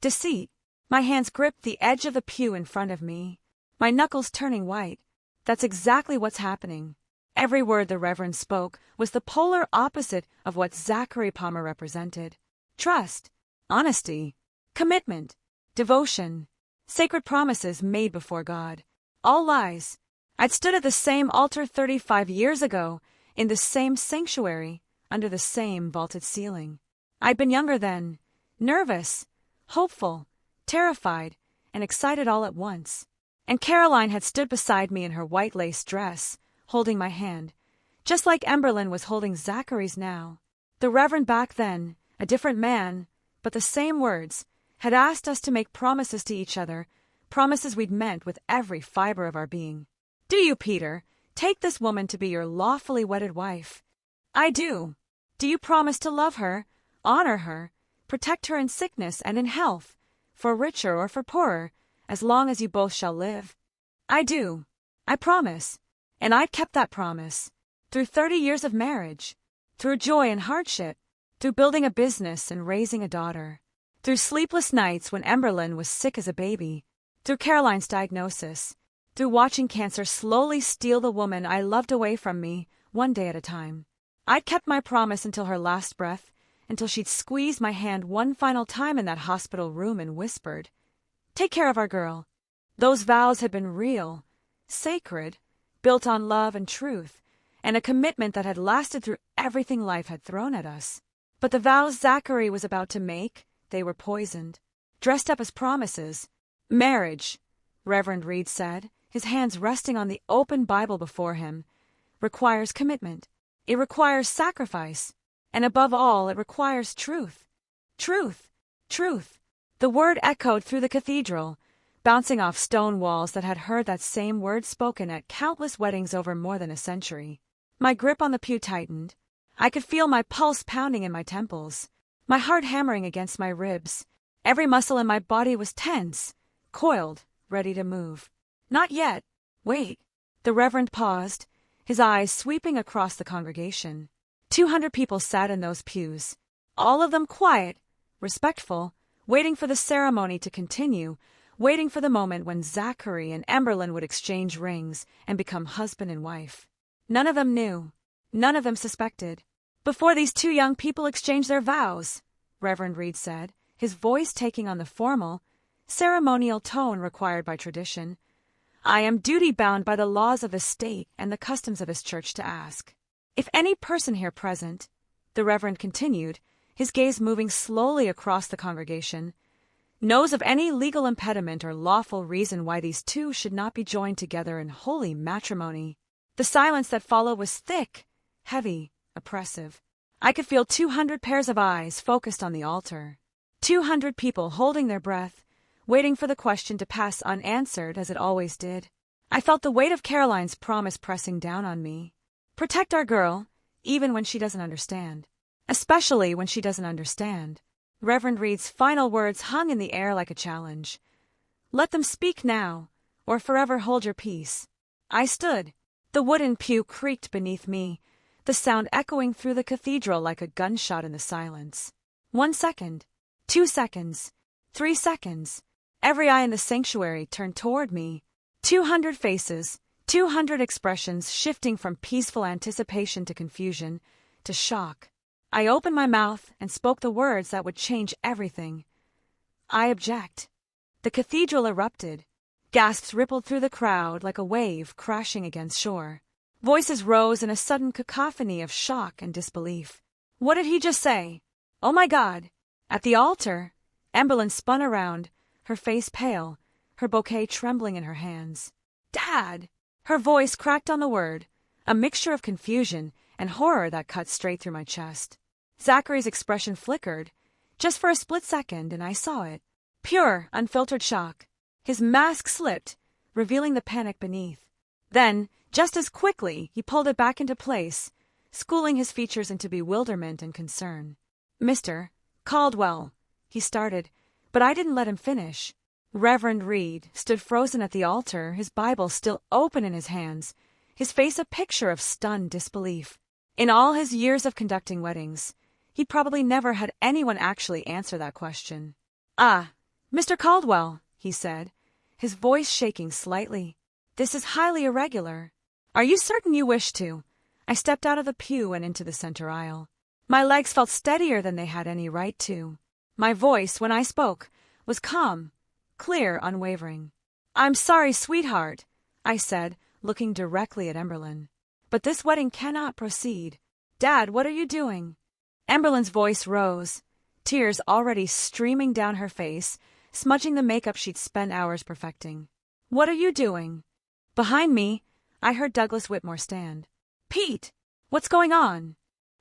Deceit. My hands gripped the edge of the pew in front of me, my knuckles turning white. That's exactly what's happening. Every word the Reverend spoke was the polar opposite of what Zachary Palmer represented. Trust, honesty, commitment, devotion, sacred promises made before God. All lies. I'd stood at the same altar 35 years ago, in the same sanctuary, under the same vaulted ceiling. I'd been younger then, nervous, hopeful, terrified, and excited all at once. And Caroline had stood beside me in her white lace dress, holding my hand, just like Emberlin was holding Zachary's now. The Reverend back then, a different man, but the same words, had asked us to make promises to each other, promises we'd meant with every fiber of our being. Do you, Peter, take this woman to be your lawfully wedded wife? I do. Do you promise to love her, honor her, protect her in sickness and in health, for richer or for poorer, as long as you both shall live? I do. I promise. And I'd kept that promise. Through 30 years of marriage. Through joy and hardship. Through building a business and raising a daughter. Through sleepless nights when Emberlin was sick as a baby. Through Caroline's diagnosis. Through watching cancer slowly steal the woman I loved away from me, one day at a time. I'd kept my promise until her last breath, until she'd squeezed my hand one final time in that hospital room and whispered, "Take care of our girl." Those vows had been real, sacred, built on love and truth, and a commitment that had lasted through everything life had thrown at us. But the vows Zachary was about to make, they were poisoned, dressed up as promises. Marriage, Reverend Reed said, his hands resting on the open Bible before him, requires commitment. It requires sacrifice. And above all, it requires truth. Truth. Truth. The word echoed through the cathedral, bouncing off stone walls that had heard that same word spoken at countless weddings over more than a century. My grip on the pew tightened. I could feel my pulse pounding in my temples, my heart hammering against my ribs. Every muscle in my body was tense, coiled, ready to move. Not yet. Wait. The Reverend paused, his eyes sweeping across the congregation. 200 people sat in those pews, all of them quiet, respectful, waiting for the ceremony to continue, waiting for the moment when Zachary and Emberlin would exchange rings and become husband and wife. None of them knew. None of them suspected. Before these two young people exchanged their vows, Reverend Reed said, his voice taking on the formal, ceremonial tone required by tradition, I am duty-bound by the laws of the state and the customs of his church to ask, if any person here present, the Reverend continued, his gaze moving slowly across the congregation, knows of any legal impediment or lawful reason why these two should not be joined together in holy matrimony. The silence that followed was thick, heavy, oppressive. I could feel 200 pairs of eyes focused on the altar. 200 people holding their breath, waiting for the question to pass unanswered as it always did. I felt the weight of Caroline's promise pressing down on me. Protect our girl, even when she doesn't understand. Especially when she doesn't understand. Reverend Reed's final words hung in the air like a challenge. Let them speak now, or forever hold your peace. I stood. The wooden pew creaked beneath me, the sound echoing through the cathedral like a gunshot in the silence. 1 second. 2 seconds. 3 seconds. Every eye in the sanctuary turned toward me. 200 faces, 200 expressions shifting from peaceful anticipation to confusion, to shock. I opened my mouth and spoke the words that would change everything. I object. The cathedral erupted. Gasps rippled through the crowd like a wave crashing against shore. Voices rose in a sudden cacophony of shock and disbelief. What did he just say? Oh my God! At the altar, Emberlyn spun around, her face pale, her bouquet trembling in her hands. Dad! Her voice cracked on the word, a mixture of confusion and horror that cut straight through my chest. Zachary's expression flickered, just for a split second, and I saw it. Pure, unfiltered shock. His mask slipped, revealing the panic beneath. Then, just as quickly, he pulled it back into place, schooling his features into bewilderment and concern. Mr. Caldwell, he started, but I didn't let him finish. Reverend Reed stood frozen at the altar, his Bible still open in his hands, his face a picture of stunned disbelief. In all his years of conducting weddings, he'd probably never had anyone actually answer that question. Ah, Mr. Caldwell, he said, his voice shaking slightly. This is highly irregular. Are you certain you wish to? I stepped out of the pew and into the center aisle. My legs felt steadier than they had any right to. My voice, when I spoke, was calm, clear, unwavering. I'm sorry, sweetheart, I said, looking directly at Emberlyn. But this wedding cannot proceed. Dad, what are you doing? Emberlyn's voice rose, tears already streaming down her face, smudging the makeup she'd spent hours perfecting. What are you doing? Behind me, I heard Douglas Whitmore stand. Pete! What's going on?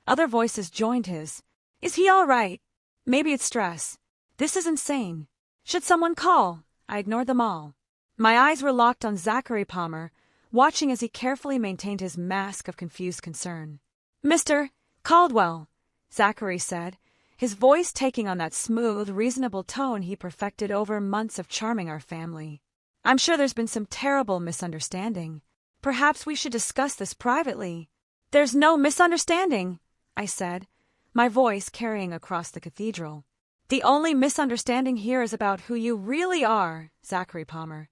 Other voices joined his. Is he all right? Maybe it's stress. This is insane. Should someone call? I ignored them all. My eyes were locked on Zachary Palmer, watching as he carefully maintained his mask of confused concern. Mr. Caldwell, Zachary said, his voice taking on that smooth, reasonable tone he perfected over months of charming our family. I'm sure there's been some terrible misunderstanding. Perhaps we should discuss this privately. There's no misunderstanding, I said, my voice carrying across the cathedral. The only misunderstanding here is about who you really are, Zachary Palmer.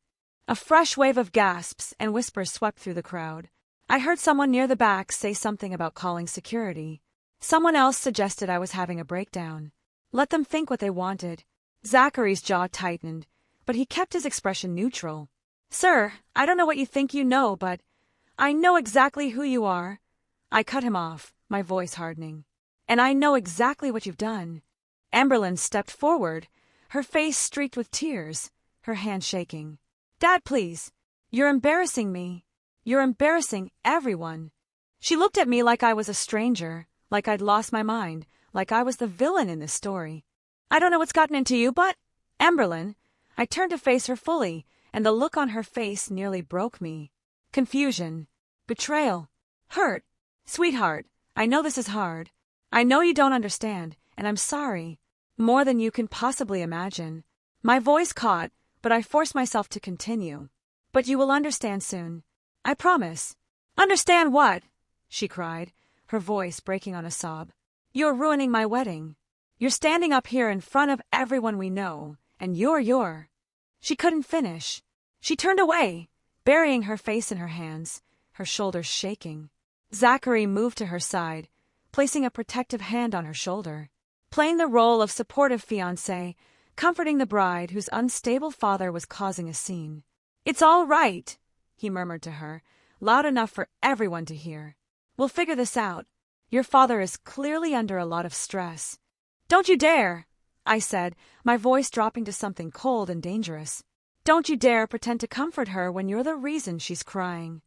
A fresh wave of gasps and whispers swept through the crowd. I heard someone near the back say something about calling security. Someone else suggested I was having a breakdown. Let them think what they wanted. Zachary's jaw tightened, but he kept his expression neutral. Sir, I don't know what you think you know, but I know exactly who you are. I cut him off, my voice hardening. And I know exactly what you've done. Emberlyn stepped forward, her face streaked with tears, her hand shaking. Dad, please. You're embarrassing me. You're embarrassing everyone. She looked at me like I was a stranger, like I'd lost my mind, like I was the villain in this story. I don't know what's gotten into you, but, Emberlyn, I turned to face her fully, and the look on her face nearly broke me. Confusion, betrayal, hurt. Sweetheart, I know this is hard. I know you don't understand, and I'm sorry. More than you can possibly imagine. My voice caught, but I forced myself to continue. But you will understand soon. I promise. Understand what? She cried, her voice breaking on a sob. You're ruining my wedding. You're standing up here in front of everyone we know, and you're. She couldn't finish. She turned away, burying her face in her hands, her shoulders shaking. Zachary moved to her side, placing a protective hand on her shoulder, playing the role of supportive fiancé, comforting the bride whose unstable father was causing a scene. It's all right, he murmured to her, loud enough for everyone to hear. We'll figure this out. Your father is clearly under a lot of stress. Don't you dare, I said, my voice dropping to something cold and dangerous. Don't you dare pretend to comfort her when you're the reason she's crying.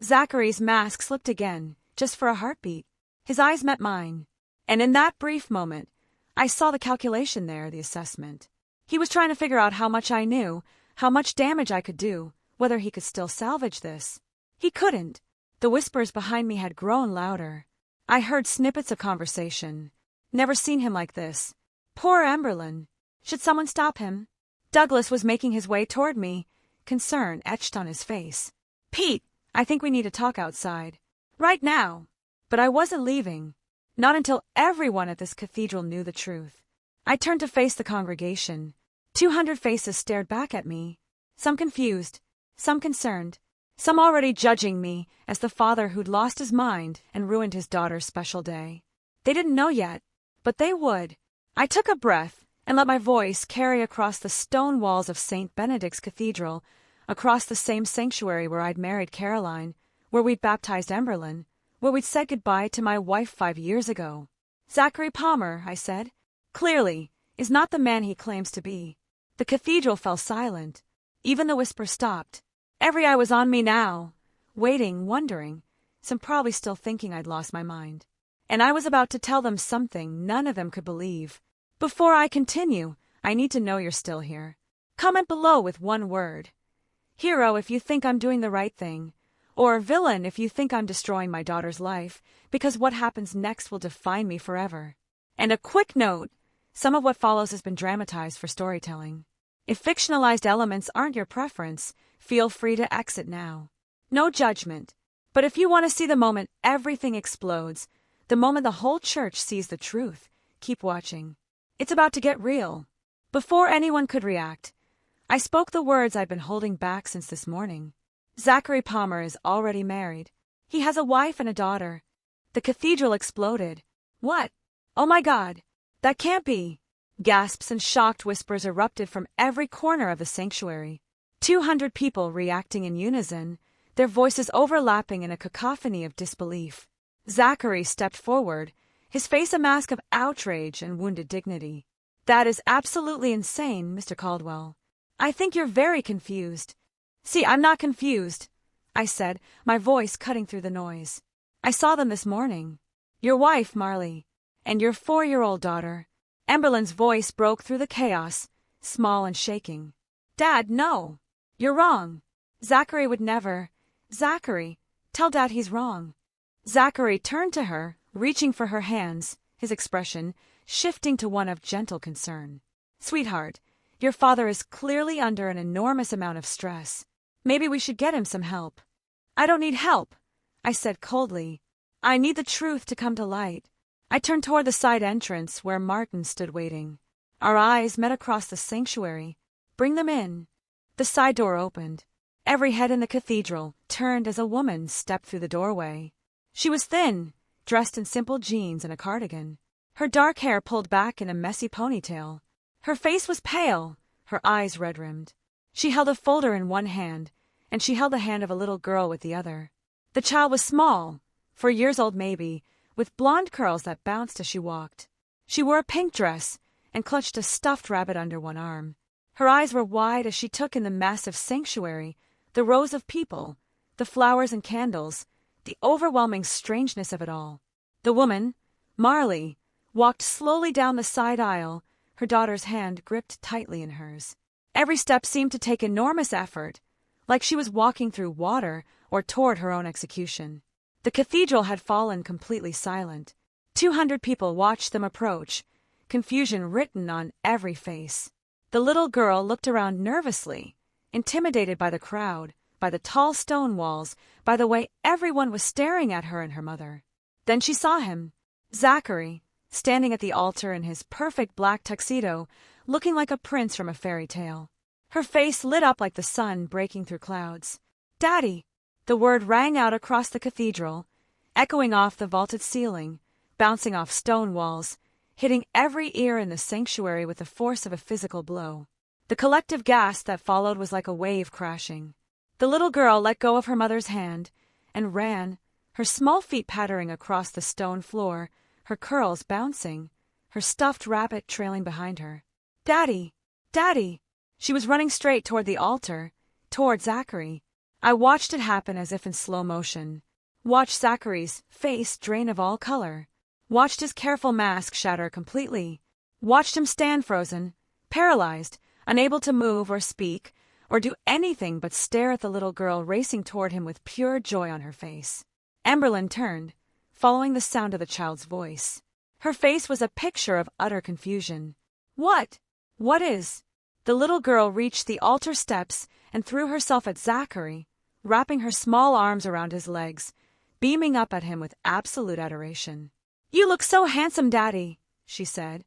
Zachary's mask slipped again, just for a heartbeat. His eyes met mine, and in that brief moment, I saw the calculation there, the assessment. He was trying to figure out how much I knew, how much damage I could do, whether he could still salvage this. He couldn't. The whispers behind me had grown louder. I heard snippets of conversation. Never seen him like this. Poor Emberlyn. Should someone stop him? Douglas was making his way toward me, concern etched on his face. Pete, I think we need to talk outside. Right now. But I wasn't leaving. Not until everyone at this cathedral knew the truth. I turned to face the congregation. 200 faces stared back at me, some confused, some concerned, some already judging me as the father who'd lost his mind and ruined his daughter's special day. They didn't know yet, but they would. I took a breath and let my voice carry across the stone walls of St. Benedict's Cathedral, across the same sanctuary where I'd married Caroline, where we'd baptized Emberlyn, where we'd said goodbye to my wife 5 years ago. Zachary Palmer, I said, clearly, is not the man he claims to be. The cathedral fell silent. Even the whisper stopped. Every eye was on me now, waiting, wondering, some probably still thinking I'd lost my mind. And I was about to tell them something none of them could believe. Before I continue, I need to know you're still here. Comment below with one word. Hero if you think I'm doing the right thing, or villain if you think I'm destroying my daughter's life, because what happens next will define me forever. And a quick note, some of what follows has been dramatized for storytelling. If fictionalized elements aren't your preference, feel free to exit now. No judgment. But if you want to see the moment everything explodes, the moment the whole church sees the truth, keep watching. It's about to get real. Before anyone could react, I spoke the words I'd been holding back since this morning. Zachary Palmer is already married. He has a wife and a daughter. The cathedral exploded. What? Oh my God! That can't be! Gasps and shocked whispers erupted from every corner of the sanctuary. 200 people reacting in unison, their voices overlapping in a cacophony of disbelief. Zachary stepped forward, his face a mask of outrage and wounded dignity. That is absolutely insane, Mr. Caldwell. I think you're very confused. See, I'm not confused, I said, my voice cutting through the noise. I saw them this morning. Your wife, Marley, and your 4-year-old daughter. Emberlyn's voice broke through the chaos, small and shaking. Dad, no. You're wrong. Zachary would never. Zachary, tell Dad he's wrong. Zachary turned to her, reaching for her hands, his expression shifting to one of gentle concern. Sweetheart, your father is clearly under an enormous amount of stress. Maybe we should get him some help. I don't need help, I said coldly. I need the truth to come to light. I turned toward the side entrance where Martin stood waiting. Our eyes met across the sanctuary. Bring them in. The side door opened. Every head in the cathedral turned as a woman stepped through the doorway. She was thin, dressed in simple jeans and a cardigan. Her dark hair pulled back in a messy ponytail. Her face was pale, her eyes red-rimmed. She held a folder in one hand, and she held the hand of a little girl with the other. The child was small, 4 years old maybe, with blonde curls that bounced as she walked. She wore a pink dress and clutched a stuffed rabbit under one arm. Her eyes were wide as she took in the massive sanctuary, the rows of people, the flowers and candles, the overwhelming strangeness of it all. The woman, Marley, walked slowly down the side aisle, her daughter's hand gripped tightly in hers. Every step seemed to take enormous effort, like she was walking through water or toward her own execution. The cathedral had fallen completely silent. 200 people watched them approach, confusion written on every face. The little girl looked around nervously, intimidated by the crowd, by the tall stone walls, by the way everyone was staring at her and her mother. Then she saw him, Zachary, standing at the altar in his perfect black tuxedo, looking like a prince from a fairy tale. Her face lit up like the sun breaking through clouds. Daddy! The word rang out across the cathedral, echoing off the vaulted ceiling, bouncing off stone walls, hitting every ear in the sanctuary with the force of a physical blow. The collective gasp that followed was like a wave crashing. The little girl let go of her mother's hand and ran, her small feet pattering across the stone floor, her curls bouncing, her stuffed rabbit trailing behind her. Daddy! Daddy! She was running straight toward the altar, toward Zachary. I watched it happen as if in slow motion. Watched Zachary's face drain of all color. Watched his careful mask shatter completely. Watched him stand frozen, paralyzed, unable to move or speak, or do anything but stare at the little girl racing toward him with pure joy on her face. Emberlyn turned, following the sound of the child's voice. Her face was a picture of utter confusion. What? What is? The little girl reached the altar steps and threw herself at Zachary, wrapping her small arms around his legs, beaming up at him with absolute adoration. You look so handsome, Daddy, she said,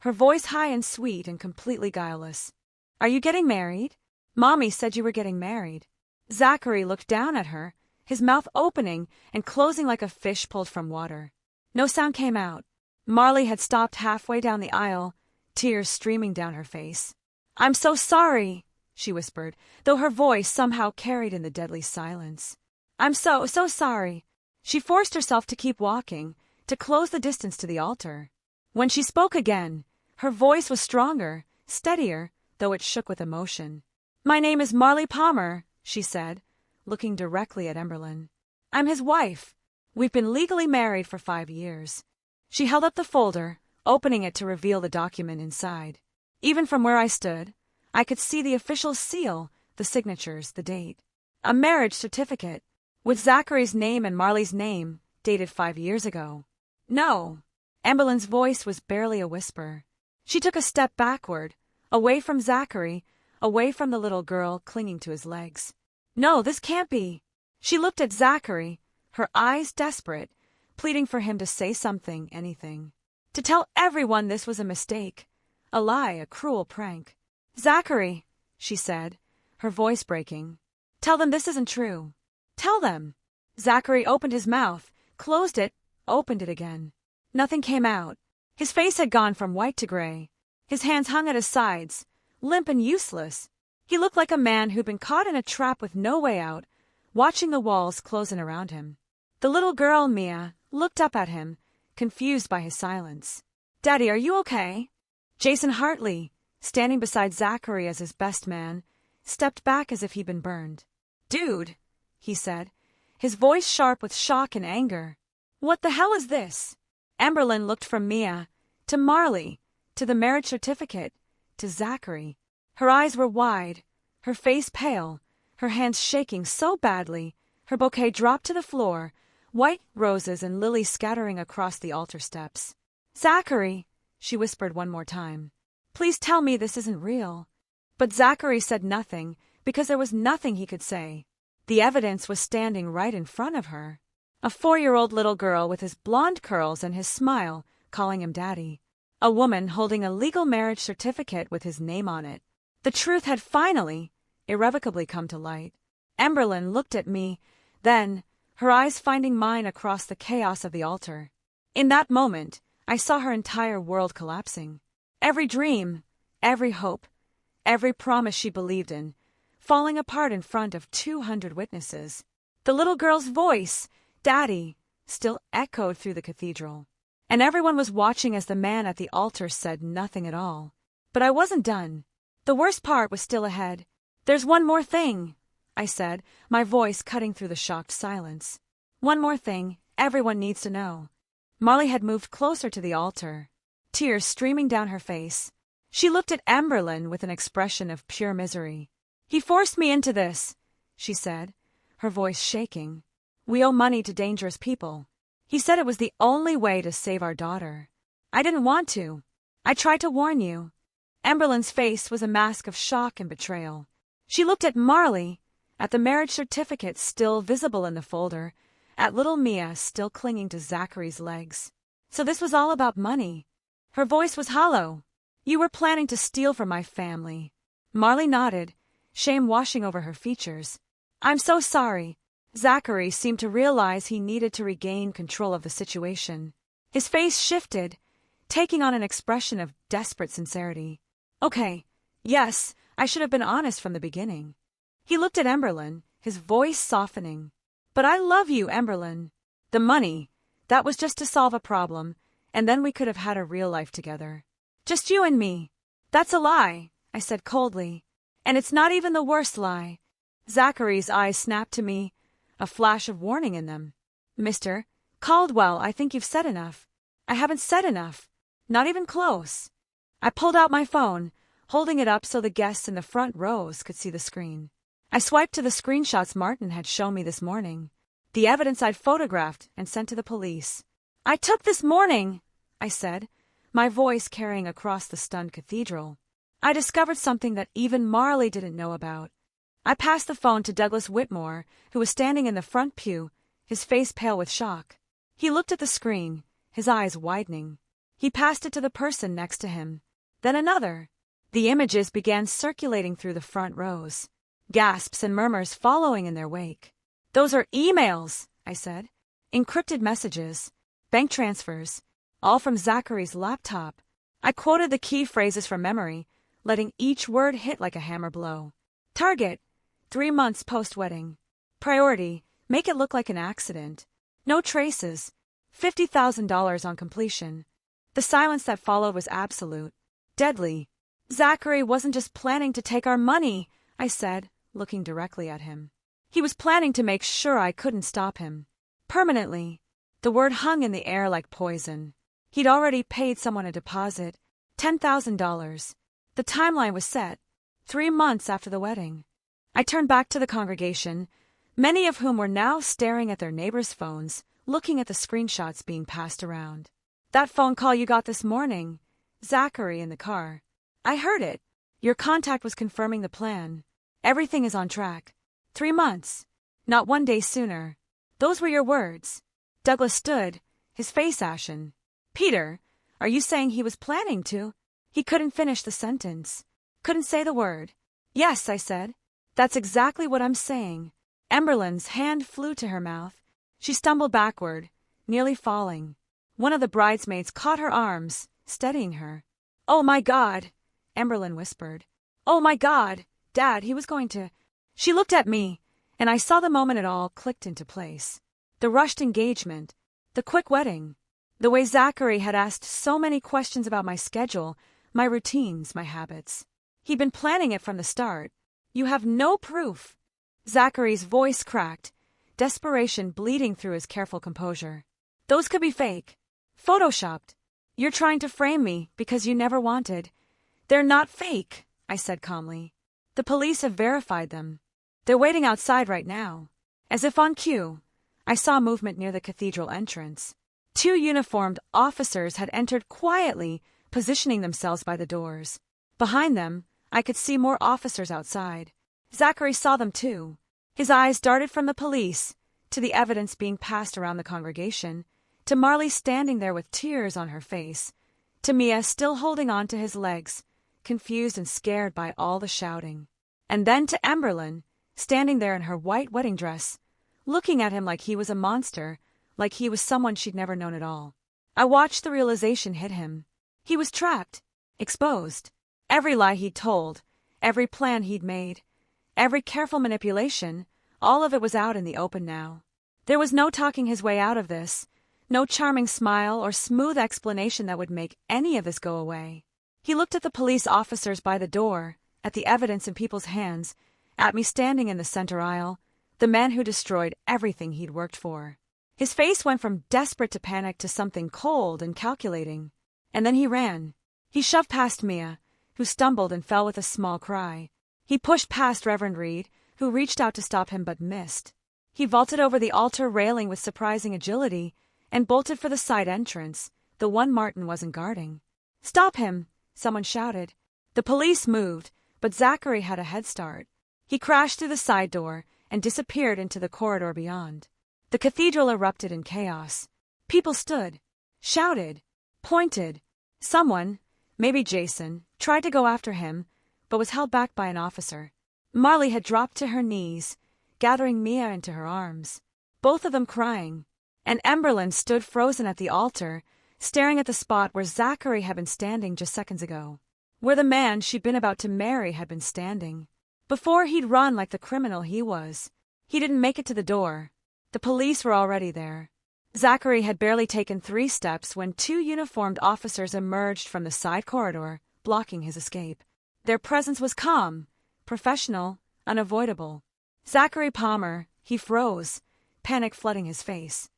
her voice high and sweet and completely guileless. "Are you getting married? Mommy said you were getting married." Zachary looked down at her, his mouth opening and closing like a fish pulled from water. No sound came out. Marley had stopped halfway down the aisle, tears streaming down her face. "I'm so sorry," she whispered, though her voice somehow carried in the deadly silence. "I'm so sorry." She forced herself to keep walking, to close the distance to the altar. When she spoke again, her voice was stronger, steadier, though it shook with emotion. "My name is Marley Palmer," she said, looking directly at Emberlyn. "I'm his wife. We've been legally married for 5 years." She held up the folder, opening it to reveal the document inside. Even from where I stood, I could see the official seal, the signatures, the date. A marriage certificate, with Zachary's name and Marley's name, dated 5 years ago. "No." Emberlyn's voice was barely a whisper. She took a step backward, away from Zachary, away from the little girl clinging to his legs. "No, this can't be." She looked at Zachary, her eyes desperate, pleading for him to say something, anything. To tell everyone this was a mistake, a lie, a cruel prank. "Zachary," she said, her voice breaking, "tell them this isn't true. Tell them." Zachary opened his mouth, closed it, opened it again. Nothing came out. His face had gone from white to gray. His hands hung at his sides, limp and useless. He looked like a man who'd been caught in a trap with no way out, watching the walls close in around him. The little girl, Mia, looked up at him, confused by his silence. "Daddy, are you okay?" Jason Hartley, standing beside Zachary as his best man, stepped back as if he'd been burned. "Dude," he said, his voice sharp with shock and anger. "What the hell is this?" Emberlyn looked from Mia, to Marley, to the marriage certificate, to Zachary. Her eyes were wide, her face pale, her hands shaking so badly, her bouquet dropped to the floor, white roses and lilies scattering across the altar steps. "Zachary," she whispered one more time, "please tell me this isn't real." But Zachary said nothing, because there was nothing he could say. The evidence was standing right in front of her. A 4-year-old little girl with his blonde curls and his smile, calling him daddy. A woman holding a legal marriage certificate with his name on it. The truth had finally, irrevocably come to light. Emberlyn looked at me, then, her eyes finding mine across the chaos of the altar. In that moment, I saw her entire world collapsing. Every dream, every hope, every promise she believed in, falling apart in front of 200 witnesses. The little girl's voice, "Daddy," still echoed through the cathedral. And everyone was watching as the man at the altar said nothing at all. But I wasn't done. The worst part was still ahead. "There's one more thing," I said, my voice cutting through the shocked silence. "One more thing everyone needs to know." Marley had moved closer to the altar, tears streaming down her face. She looked at Emberlyn with an expression of pure misery. "He forced me into this," she said, her voice shaking. "We owe money to dangerous people. He said it was the only way to save our daughter. I didn't want to. I tried to warn you." Emberlyn's face was a mask of shock and betrayal. She looked at Marley, at the marriage certificate still visible in the folder, at little Mia still clinging to Zachary's legs. "So this was all about money." Her voice was hollow. "You were planning to steal from my family." Marley nodded, shame washing over her features. "I'm so sorry." Zachary seemed to realize he needed to regain control of the situation. His face shifted, taking on an expression of desperate sincerity. "Okay, yes, I should have been honest from the beginning." He looked at Emberlyn, his voice softening. "But I love you, Emberlyn. The money, that was just to solve a problem, and then we could have had a real life together. Just you and me." "That's a lie," I said coldly. "And it's not even the worst lie." Zachary's eyes snapped to me, a flash of warning in them. "Mr. Caldwell, I think you've said enough." "I haven't said enough. Not even close." I pulled out my phone, holding it up so the guests in the front rows could see the screen. I swiped to the screenshots Martin had shown me this morning, the evidence I'd photographed and sent to the police. "I took this morning," I said, my voice carrying across the stunned cathedral. "I discovered something that even Marley didn't know about." I passed the phone to Douglas Whitmore, who was standing in the front pew, his face pale with shock. He looked at the screen, his eyes widening. He passed it to the person next to him. Then another. The images began circulating through the front rows, gasps and murmurs following in their wake. "Those are emails," I said. "Encrypted messages, bank transfers, all from Zachary's laptop." I quoted the key phrases from memory, letting each word hit like a hammer blow. Target, 3 months post-wedding. Priority, make it look like an accident. No traces, $50,000 on completion. The silence that followed was absolute, deadly. "Zachary wasn't just planning to take our money," I said, looking directly at him. "He was planning to make sure I couldn't stop him. Permanently." The word hung in the air like poison. He'd already paid someone a deposit, $10,000. The timeline was set, 3 months after the wedding. I turned back to the congregation, many of whom were now staring at their neighbors' phones, looking at the screenshots being passed around. "That phone call you got this morning," Zachary in the car. "I heard it. Your contact was confirming the plan. Everything is on track. 3 months. Not 1 day sooner." "Those were your words." Douglas stood, his face ashen. "Peter, are you saying he was planning to?" He couldn't finish the sentence. Couldn't say the word. "Yes," I said. "That's exactly what I'm saying." Emberlin's hand flew to her mouth. She stumbled backward, nearly falling. One of the bridesmaids caught her arms, steadying her. "Oh my God," Emberlin whispered. "Oh my God, Dad, he was going to—" She looked at me, and I saw the moment it all clicked into place. The rushed engagement, the quick wedding, the way Zachary had asked so many questions about my schedule, my routines, my habits. He'd been planning it from the start. "You have no proof." Zachary's voice cracked, desperation bleeding through his careful composure. "Those could be fake. Photoshopped. You're trying to frame me because you never wanted." "They're not fake," I said calmly. "The police have verified them. They're waiting outside right now." As if on cue, I saw movement near the cathedral entrance. 2 uniformed officers had entered quietly, positioning themselves by the doors. Behind them, I could see more officers outside. Zachary saw them too. His eyes darted from the police to the evidence being passed around the congregation, to Marley standing there with tears on her face, to Mia still holding on to his legs, confused and scared by all the shouting. And then to Emberlin, standing there in her white wedding dress, looking at him like he was a monster, like he was someone she'd never known at all. I watched the realization hit him. He was trapped, exposed. Every lie he'd told, every plan he'd made, every careful manipulation, all of it was out in the open now. There was no talking his way out of this, no charming smile or smooth explanation that would make any of this go away. He looked at the police officers by the door, at the evidence in people's hands, at me standing in the center aisle, the man who destroyed everything he'd worked for. His face went from desperate to panic to something cold and calculating. And then he ran. He shoved past Mia, who stumbled and fell with a small cry. He pushed past Reverend Reed, who reached out to stop him but missed. He vaulted over the altar railing with surprising agility and bolted for the side entrance, the one Martin wasn't guarding. "Stop him!" someone shouted. The police moved, but Zachary had a head start. He crashed through the side door and disappeared into the corridor beyond. The cathedral erupted in chaos. People stood, shouted, pointed. Someone, maybe Jason, tried to go after him, but was held back by an officer. Marley had dropped to her knees, gathering Mia into her arms, both of them crying, and Emberlin stood frozen at the altar, staring at the spot where Zachary had been standing just seconds ago, where the man she'd been about to marry had been standing. Before he'd run like the criminal he was, he didn't make it to the door. The police were already there. Zachary had barely taken 3 steps when 2 uniformed officers emerged from the side corridor, blocking his escape. Their presence was calm, professional, unavoidable. Zachary Palmer, he froze, panic flooding his face.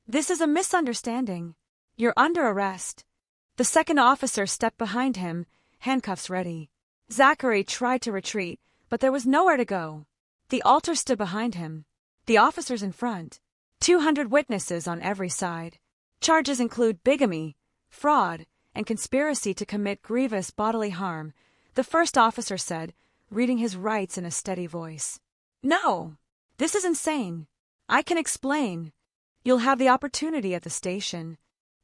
This is a misunderstanding. You're under arrest." The second officer stepped behind him, handcuffs ready. Zachary tried to retreat, but there was nowhere to go. The altar stood behind him, the officers in front, 200 witnesses on every side. Charges include bigamy, fraud, and conspiracy to commit grievous bodily harm, the first officer said, reading his rights in a steady voice. "No, this is insane. I can explain. You'll have the opportunity at the station.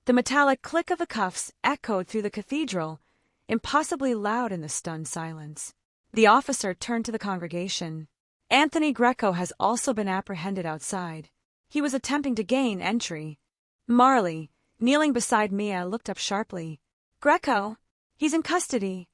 The metallic click of the cuffs echoed through the cathedral, impossibly loud in the stunned silence. The officer turned to the congregation. Anthony Greco has also been apprehended outside. He was attempting to gain entry. Marley, kneeling beside Mia, looked up sharply. Greco, he's in custody.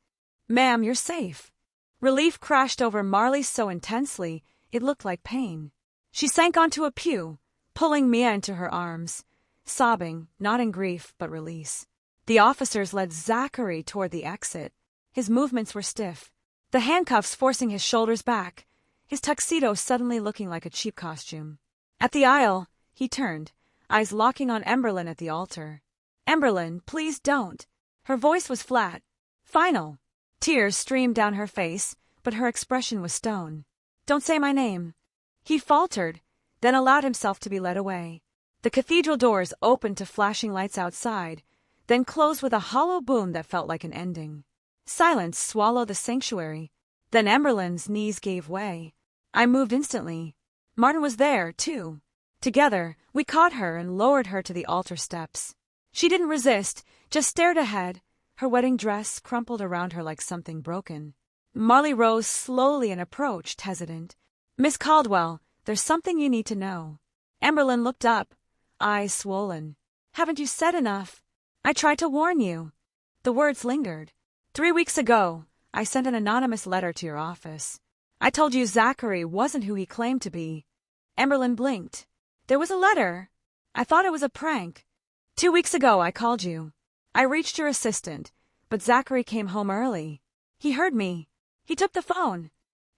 Ma'am, you're safe. Relief crashed over Marley so intensely it looked like pain. She sank onto a pew, pulling Mia into her arms, sobbing, not in grief but release. The officers led Zachary toward the exit. His movements were stiff, the handcuffs forcing his shoulders back, his tuxedo suddenly looking like a cheap costume. At the aisle, he turned, eyes locking on Emberlyn at the altar. Emberlyn, please don't. Her voice was flat, final. Tears streamed down her face, but her expression was stone. Don't say my name. He faltered, then allowed himself to be led away. The cathedral doors opened to flashing lights outside, then closed with a hollow boom that felt like an ending. Silence swallowed the sanctuary. Then Emberlyn's knees gave way. I moved instantly. Martin was there, too. Together, we caught her and lowered her to the altar steps. She didn't resist, just stared ahead, her wedding dress crumpled around her like something broken. Marley rose slowly and approached, hesitant. Miss Caldwell, there's something you need to know. Emberlyn looked up, eyes swollen. Haven't you said enough? I tried to warn you. The words lingered. 3 weeks ago, I sent an anonymous letter to your office. I told you Zachary wasn't who he claimed to be. Emberlyn blinked. There was a letter. I thought it was a prank. 2 weeks ago, I called you. I reached your assistant, but Zachary came home early. He heard me. He took the phone.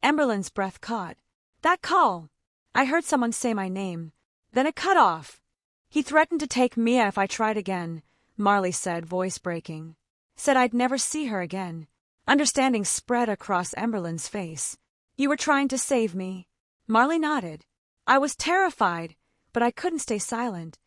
Emberlyn's breath caught. That call. I heard someone say my name. Then it cut off. He threatened to take Mia if I tried again, Marley said, voice breaking. Said I'd never see her again. Understanding spread across Emberlyn's face. You were trying to save me. Marley nodded. I was terrified, but I couldn't stay silent.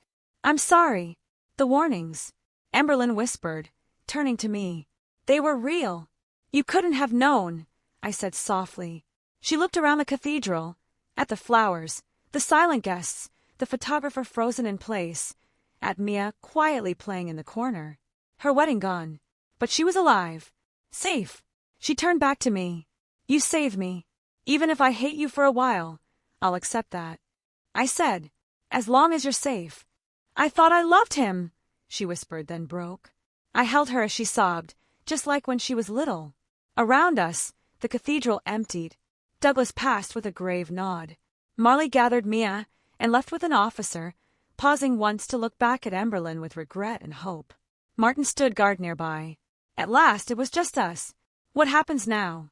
I'm sorry. The warnings. Emberlyn whispered, turning to me. They were real. You couldn't have known, I said softly. She looked around the cathedral, at the flowers, the silent guests, the photographer frozen in place, at Mia quietly playing in the corner. Her wedding gone. But she was alive. Safe. She turned back to me. You saved me. Even if I hate you for a while, I'll accept that. I said, as long as you're safe. I thought I loved him, she whispered, then broke. I held her as she sobbed, just like when she was little. Around us, the cathedral emptied. Douglas passed with a grave nod. Marley gathered Mia and left with an officer, pausing once to look back at Emberlyn with regret and hope. Martin stood guard nearby. At last, it was just us. What happens now?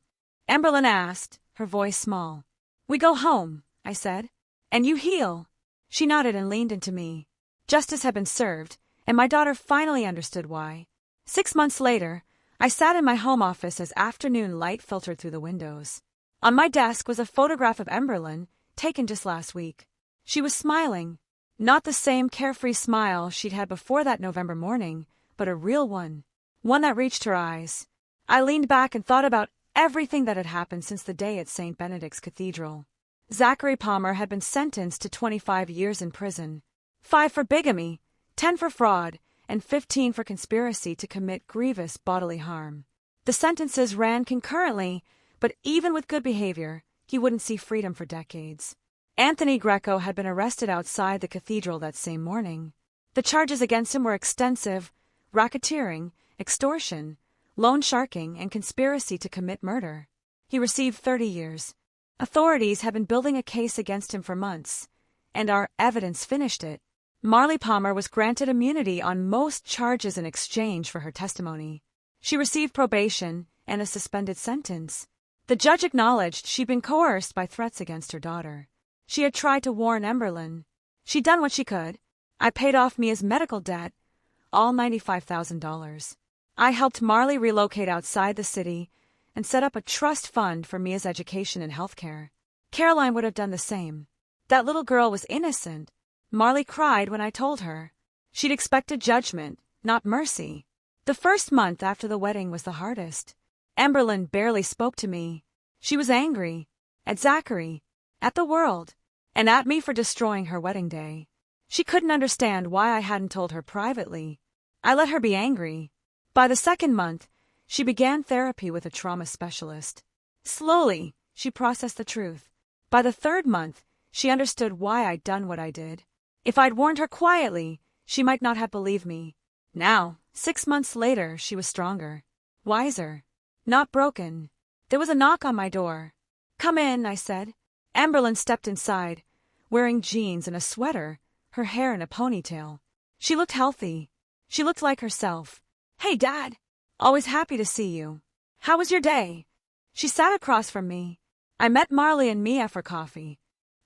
Emberlyn asked, her voice small. We go home, I said. And you heal. She nodded and leaned into me. Justice had been served, and my daughter finally understood why. 6 months later, I sat in my home office as afternoon light filtered through the windows. On my desk was a photograph of Emberlyn, taken just last week. She was smiling. Not the same carefree smile she'd had before that November morning, but a real one. One that reached her eyes. I leaned back and thought about everything that had happened since the day at St. Benedict's Cathedral. Zachary Palmer had been sentenced to 25 years in prison, 5 for bigamy, 10 for fraud, and 15 for conspiracy to commit grievous bodily harm. The sentences ran concurrently, but even with good behavior, he wouldn't see freedom for decades. Anthony Greco had been arrested outside the cathedral that same morning. The charges against him were extensive: racketeering, extortion, loan sharking, and conspiracy to commit murder. He received 30 years. Authorities had been building a case against him for months, and our evidence finished it. Marley Palmer was granted immunity on most charges in exchange for her testimony. She received probation and a suspended sentence. The judge acknowledged she'd been coerced by threats against her daughter. She had tried to warn Emberlyn. She'd done what she could. I paid off Mia's medical debt, all $95,000. I helped Marley relocate outside the city and set up a trust fund for Mia's education and health care. Caroline would have done the same. That little girl was innocent. Marley cried when I told her. She'd expected judgment, not mercy. The first month after the wedding was the hardest. Emberlyn barely spoke to me. She was angry. At Zachary. At the world. And at me for destroying her wedding day. She couldn't understand why I hadn't told her privately. I let her be angry. By the second month, she began therapy with a trauma specialist. Slowly, she processed the truth. By the third month, she understood why I'd done what I did. If I'd warned her quietly, she might not have believed me. Now, 6 months later, she was stronger, wiser, not broken. There was a knock on my door. "Come in," I said. Amberlyn stepped inside, wearing jeans and a sweater, her hair in a ponytail. She looked healthy. She looked like herself. "Hey, Dad. Always happy to see you. How was your day?" She sat across from me. "I met Marley and Mia for coffee."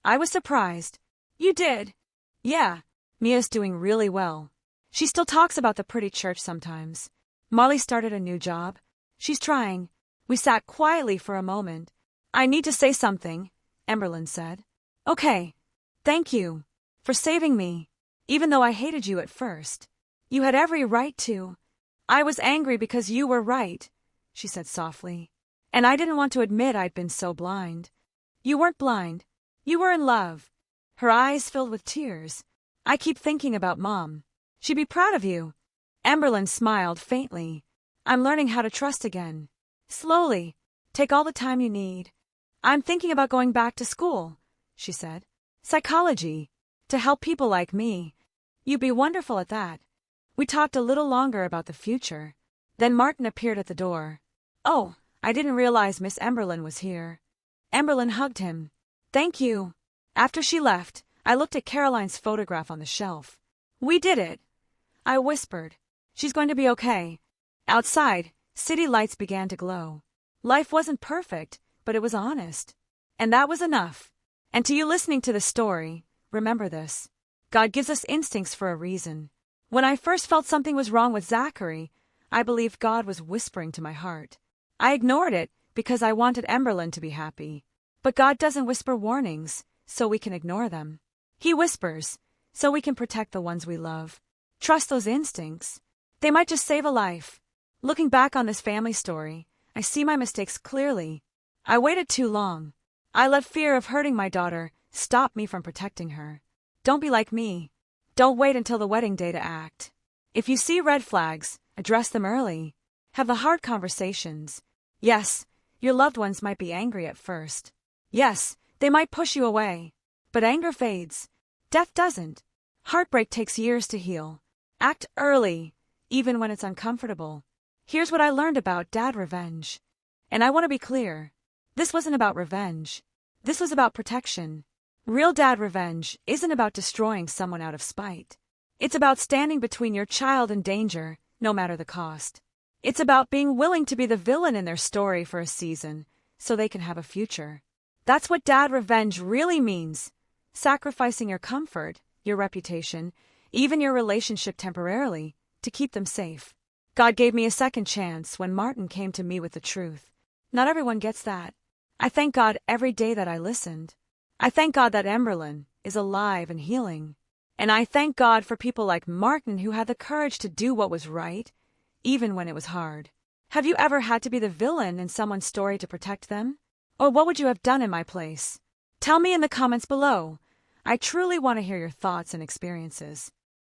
I was surprised. "You did?" "Yeah. Mia's doing really well. She still talks about the pretty church sometimes. Marley started a new job. She's trying." We sat quietly for a moment. "I need to say something," Amberlyn said. "Okay. Thank you for saving me, even though I hated you at first. You had every right to." "I was angry because you were right," she said softly. "And I didn't want to admit I'd been so blind." "You weren't blind. You were in love." Her eyes filled with tears. "I keep thinking about Mom. She'd be proud of you." Amberlyn smiled faintly. "I'm learning how to trust again. Slowly. Take all the time you need." "I'm thinking about going back to school," she said. "Psychology. To help people like me. You'd be wonderful at that." We talked a little longer about the future. Then Martin appeared at the door. "Oh, I didn't realize Miss Amberlyn was here." Amberlyn hugged him. "Thank you." After she left, I looked at Caroline's photograph on the shelf. "We did it," I whispered. "She's going to be okay." Outside, city lights began to glow. Life wasn't perfect, but it was honest. And that was enough. And to you listening to this story, remember this. God gives us instincts for a reason. When I first felt something was wrong with Zachary, I believed God was whispering to my heart. I ignored it because I wanted Amberlyn to be happy. But God doesn't whisper warnings so we can ignore them. He whispers so we can protect the ones we love. Trust those instincts. They might just save a life. Looking back on this family story, I see my mistakes clearly. I waited too long. I let fear of hurting my daughter stop me from protecting her. Don't be like me. Don't wait until the wedding day to act. If you see red flags, address them early. Have the hard conversations. Yes, your loved ones might be angry at first. Yes, they might push you away. But anger fades. Death doesn't. Heartbreak takes years to heal. Act early, even when it's uncomfortable. Here's what I learned about dad revenge. And I want to be clear. This wasn't about revenge. This was about protection. Real dad revenge isn't about destroying someone out of spite. It's about standing between your child and danger, no matter the cost. It's about being willing to be the villain in their story for a season, so they can have a future. That's what dad revenge really means. Sacrificing your comfort, your reputation, even your relationship temporarily, to keep them safe. God gave me a second chance when Martin came to me with the truth. Not everyone gets that. I thank God every day that I listened. I thank God that Amberlyn is alive and healing. And I thank God for people like Martin who had the courage to do what was right, even when it was hard. Have you ever had to be the villain in someone's story to protect them? Or what would you have done in my place? Tell me in the comments below. I truly want to hear your thoughts and experiences.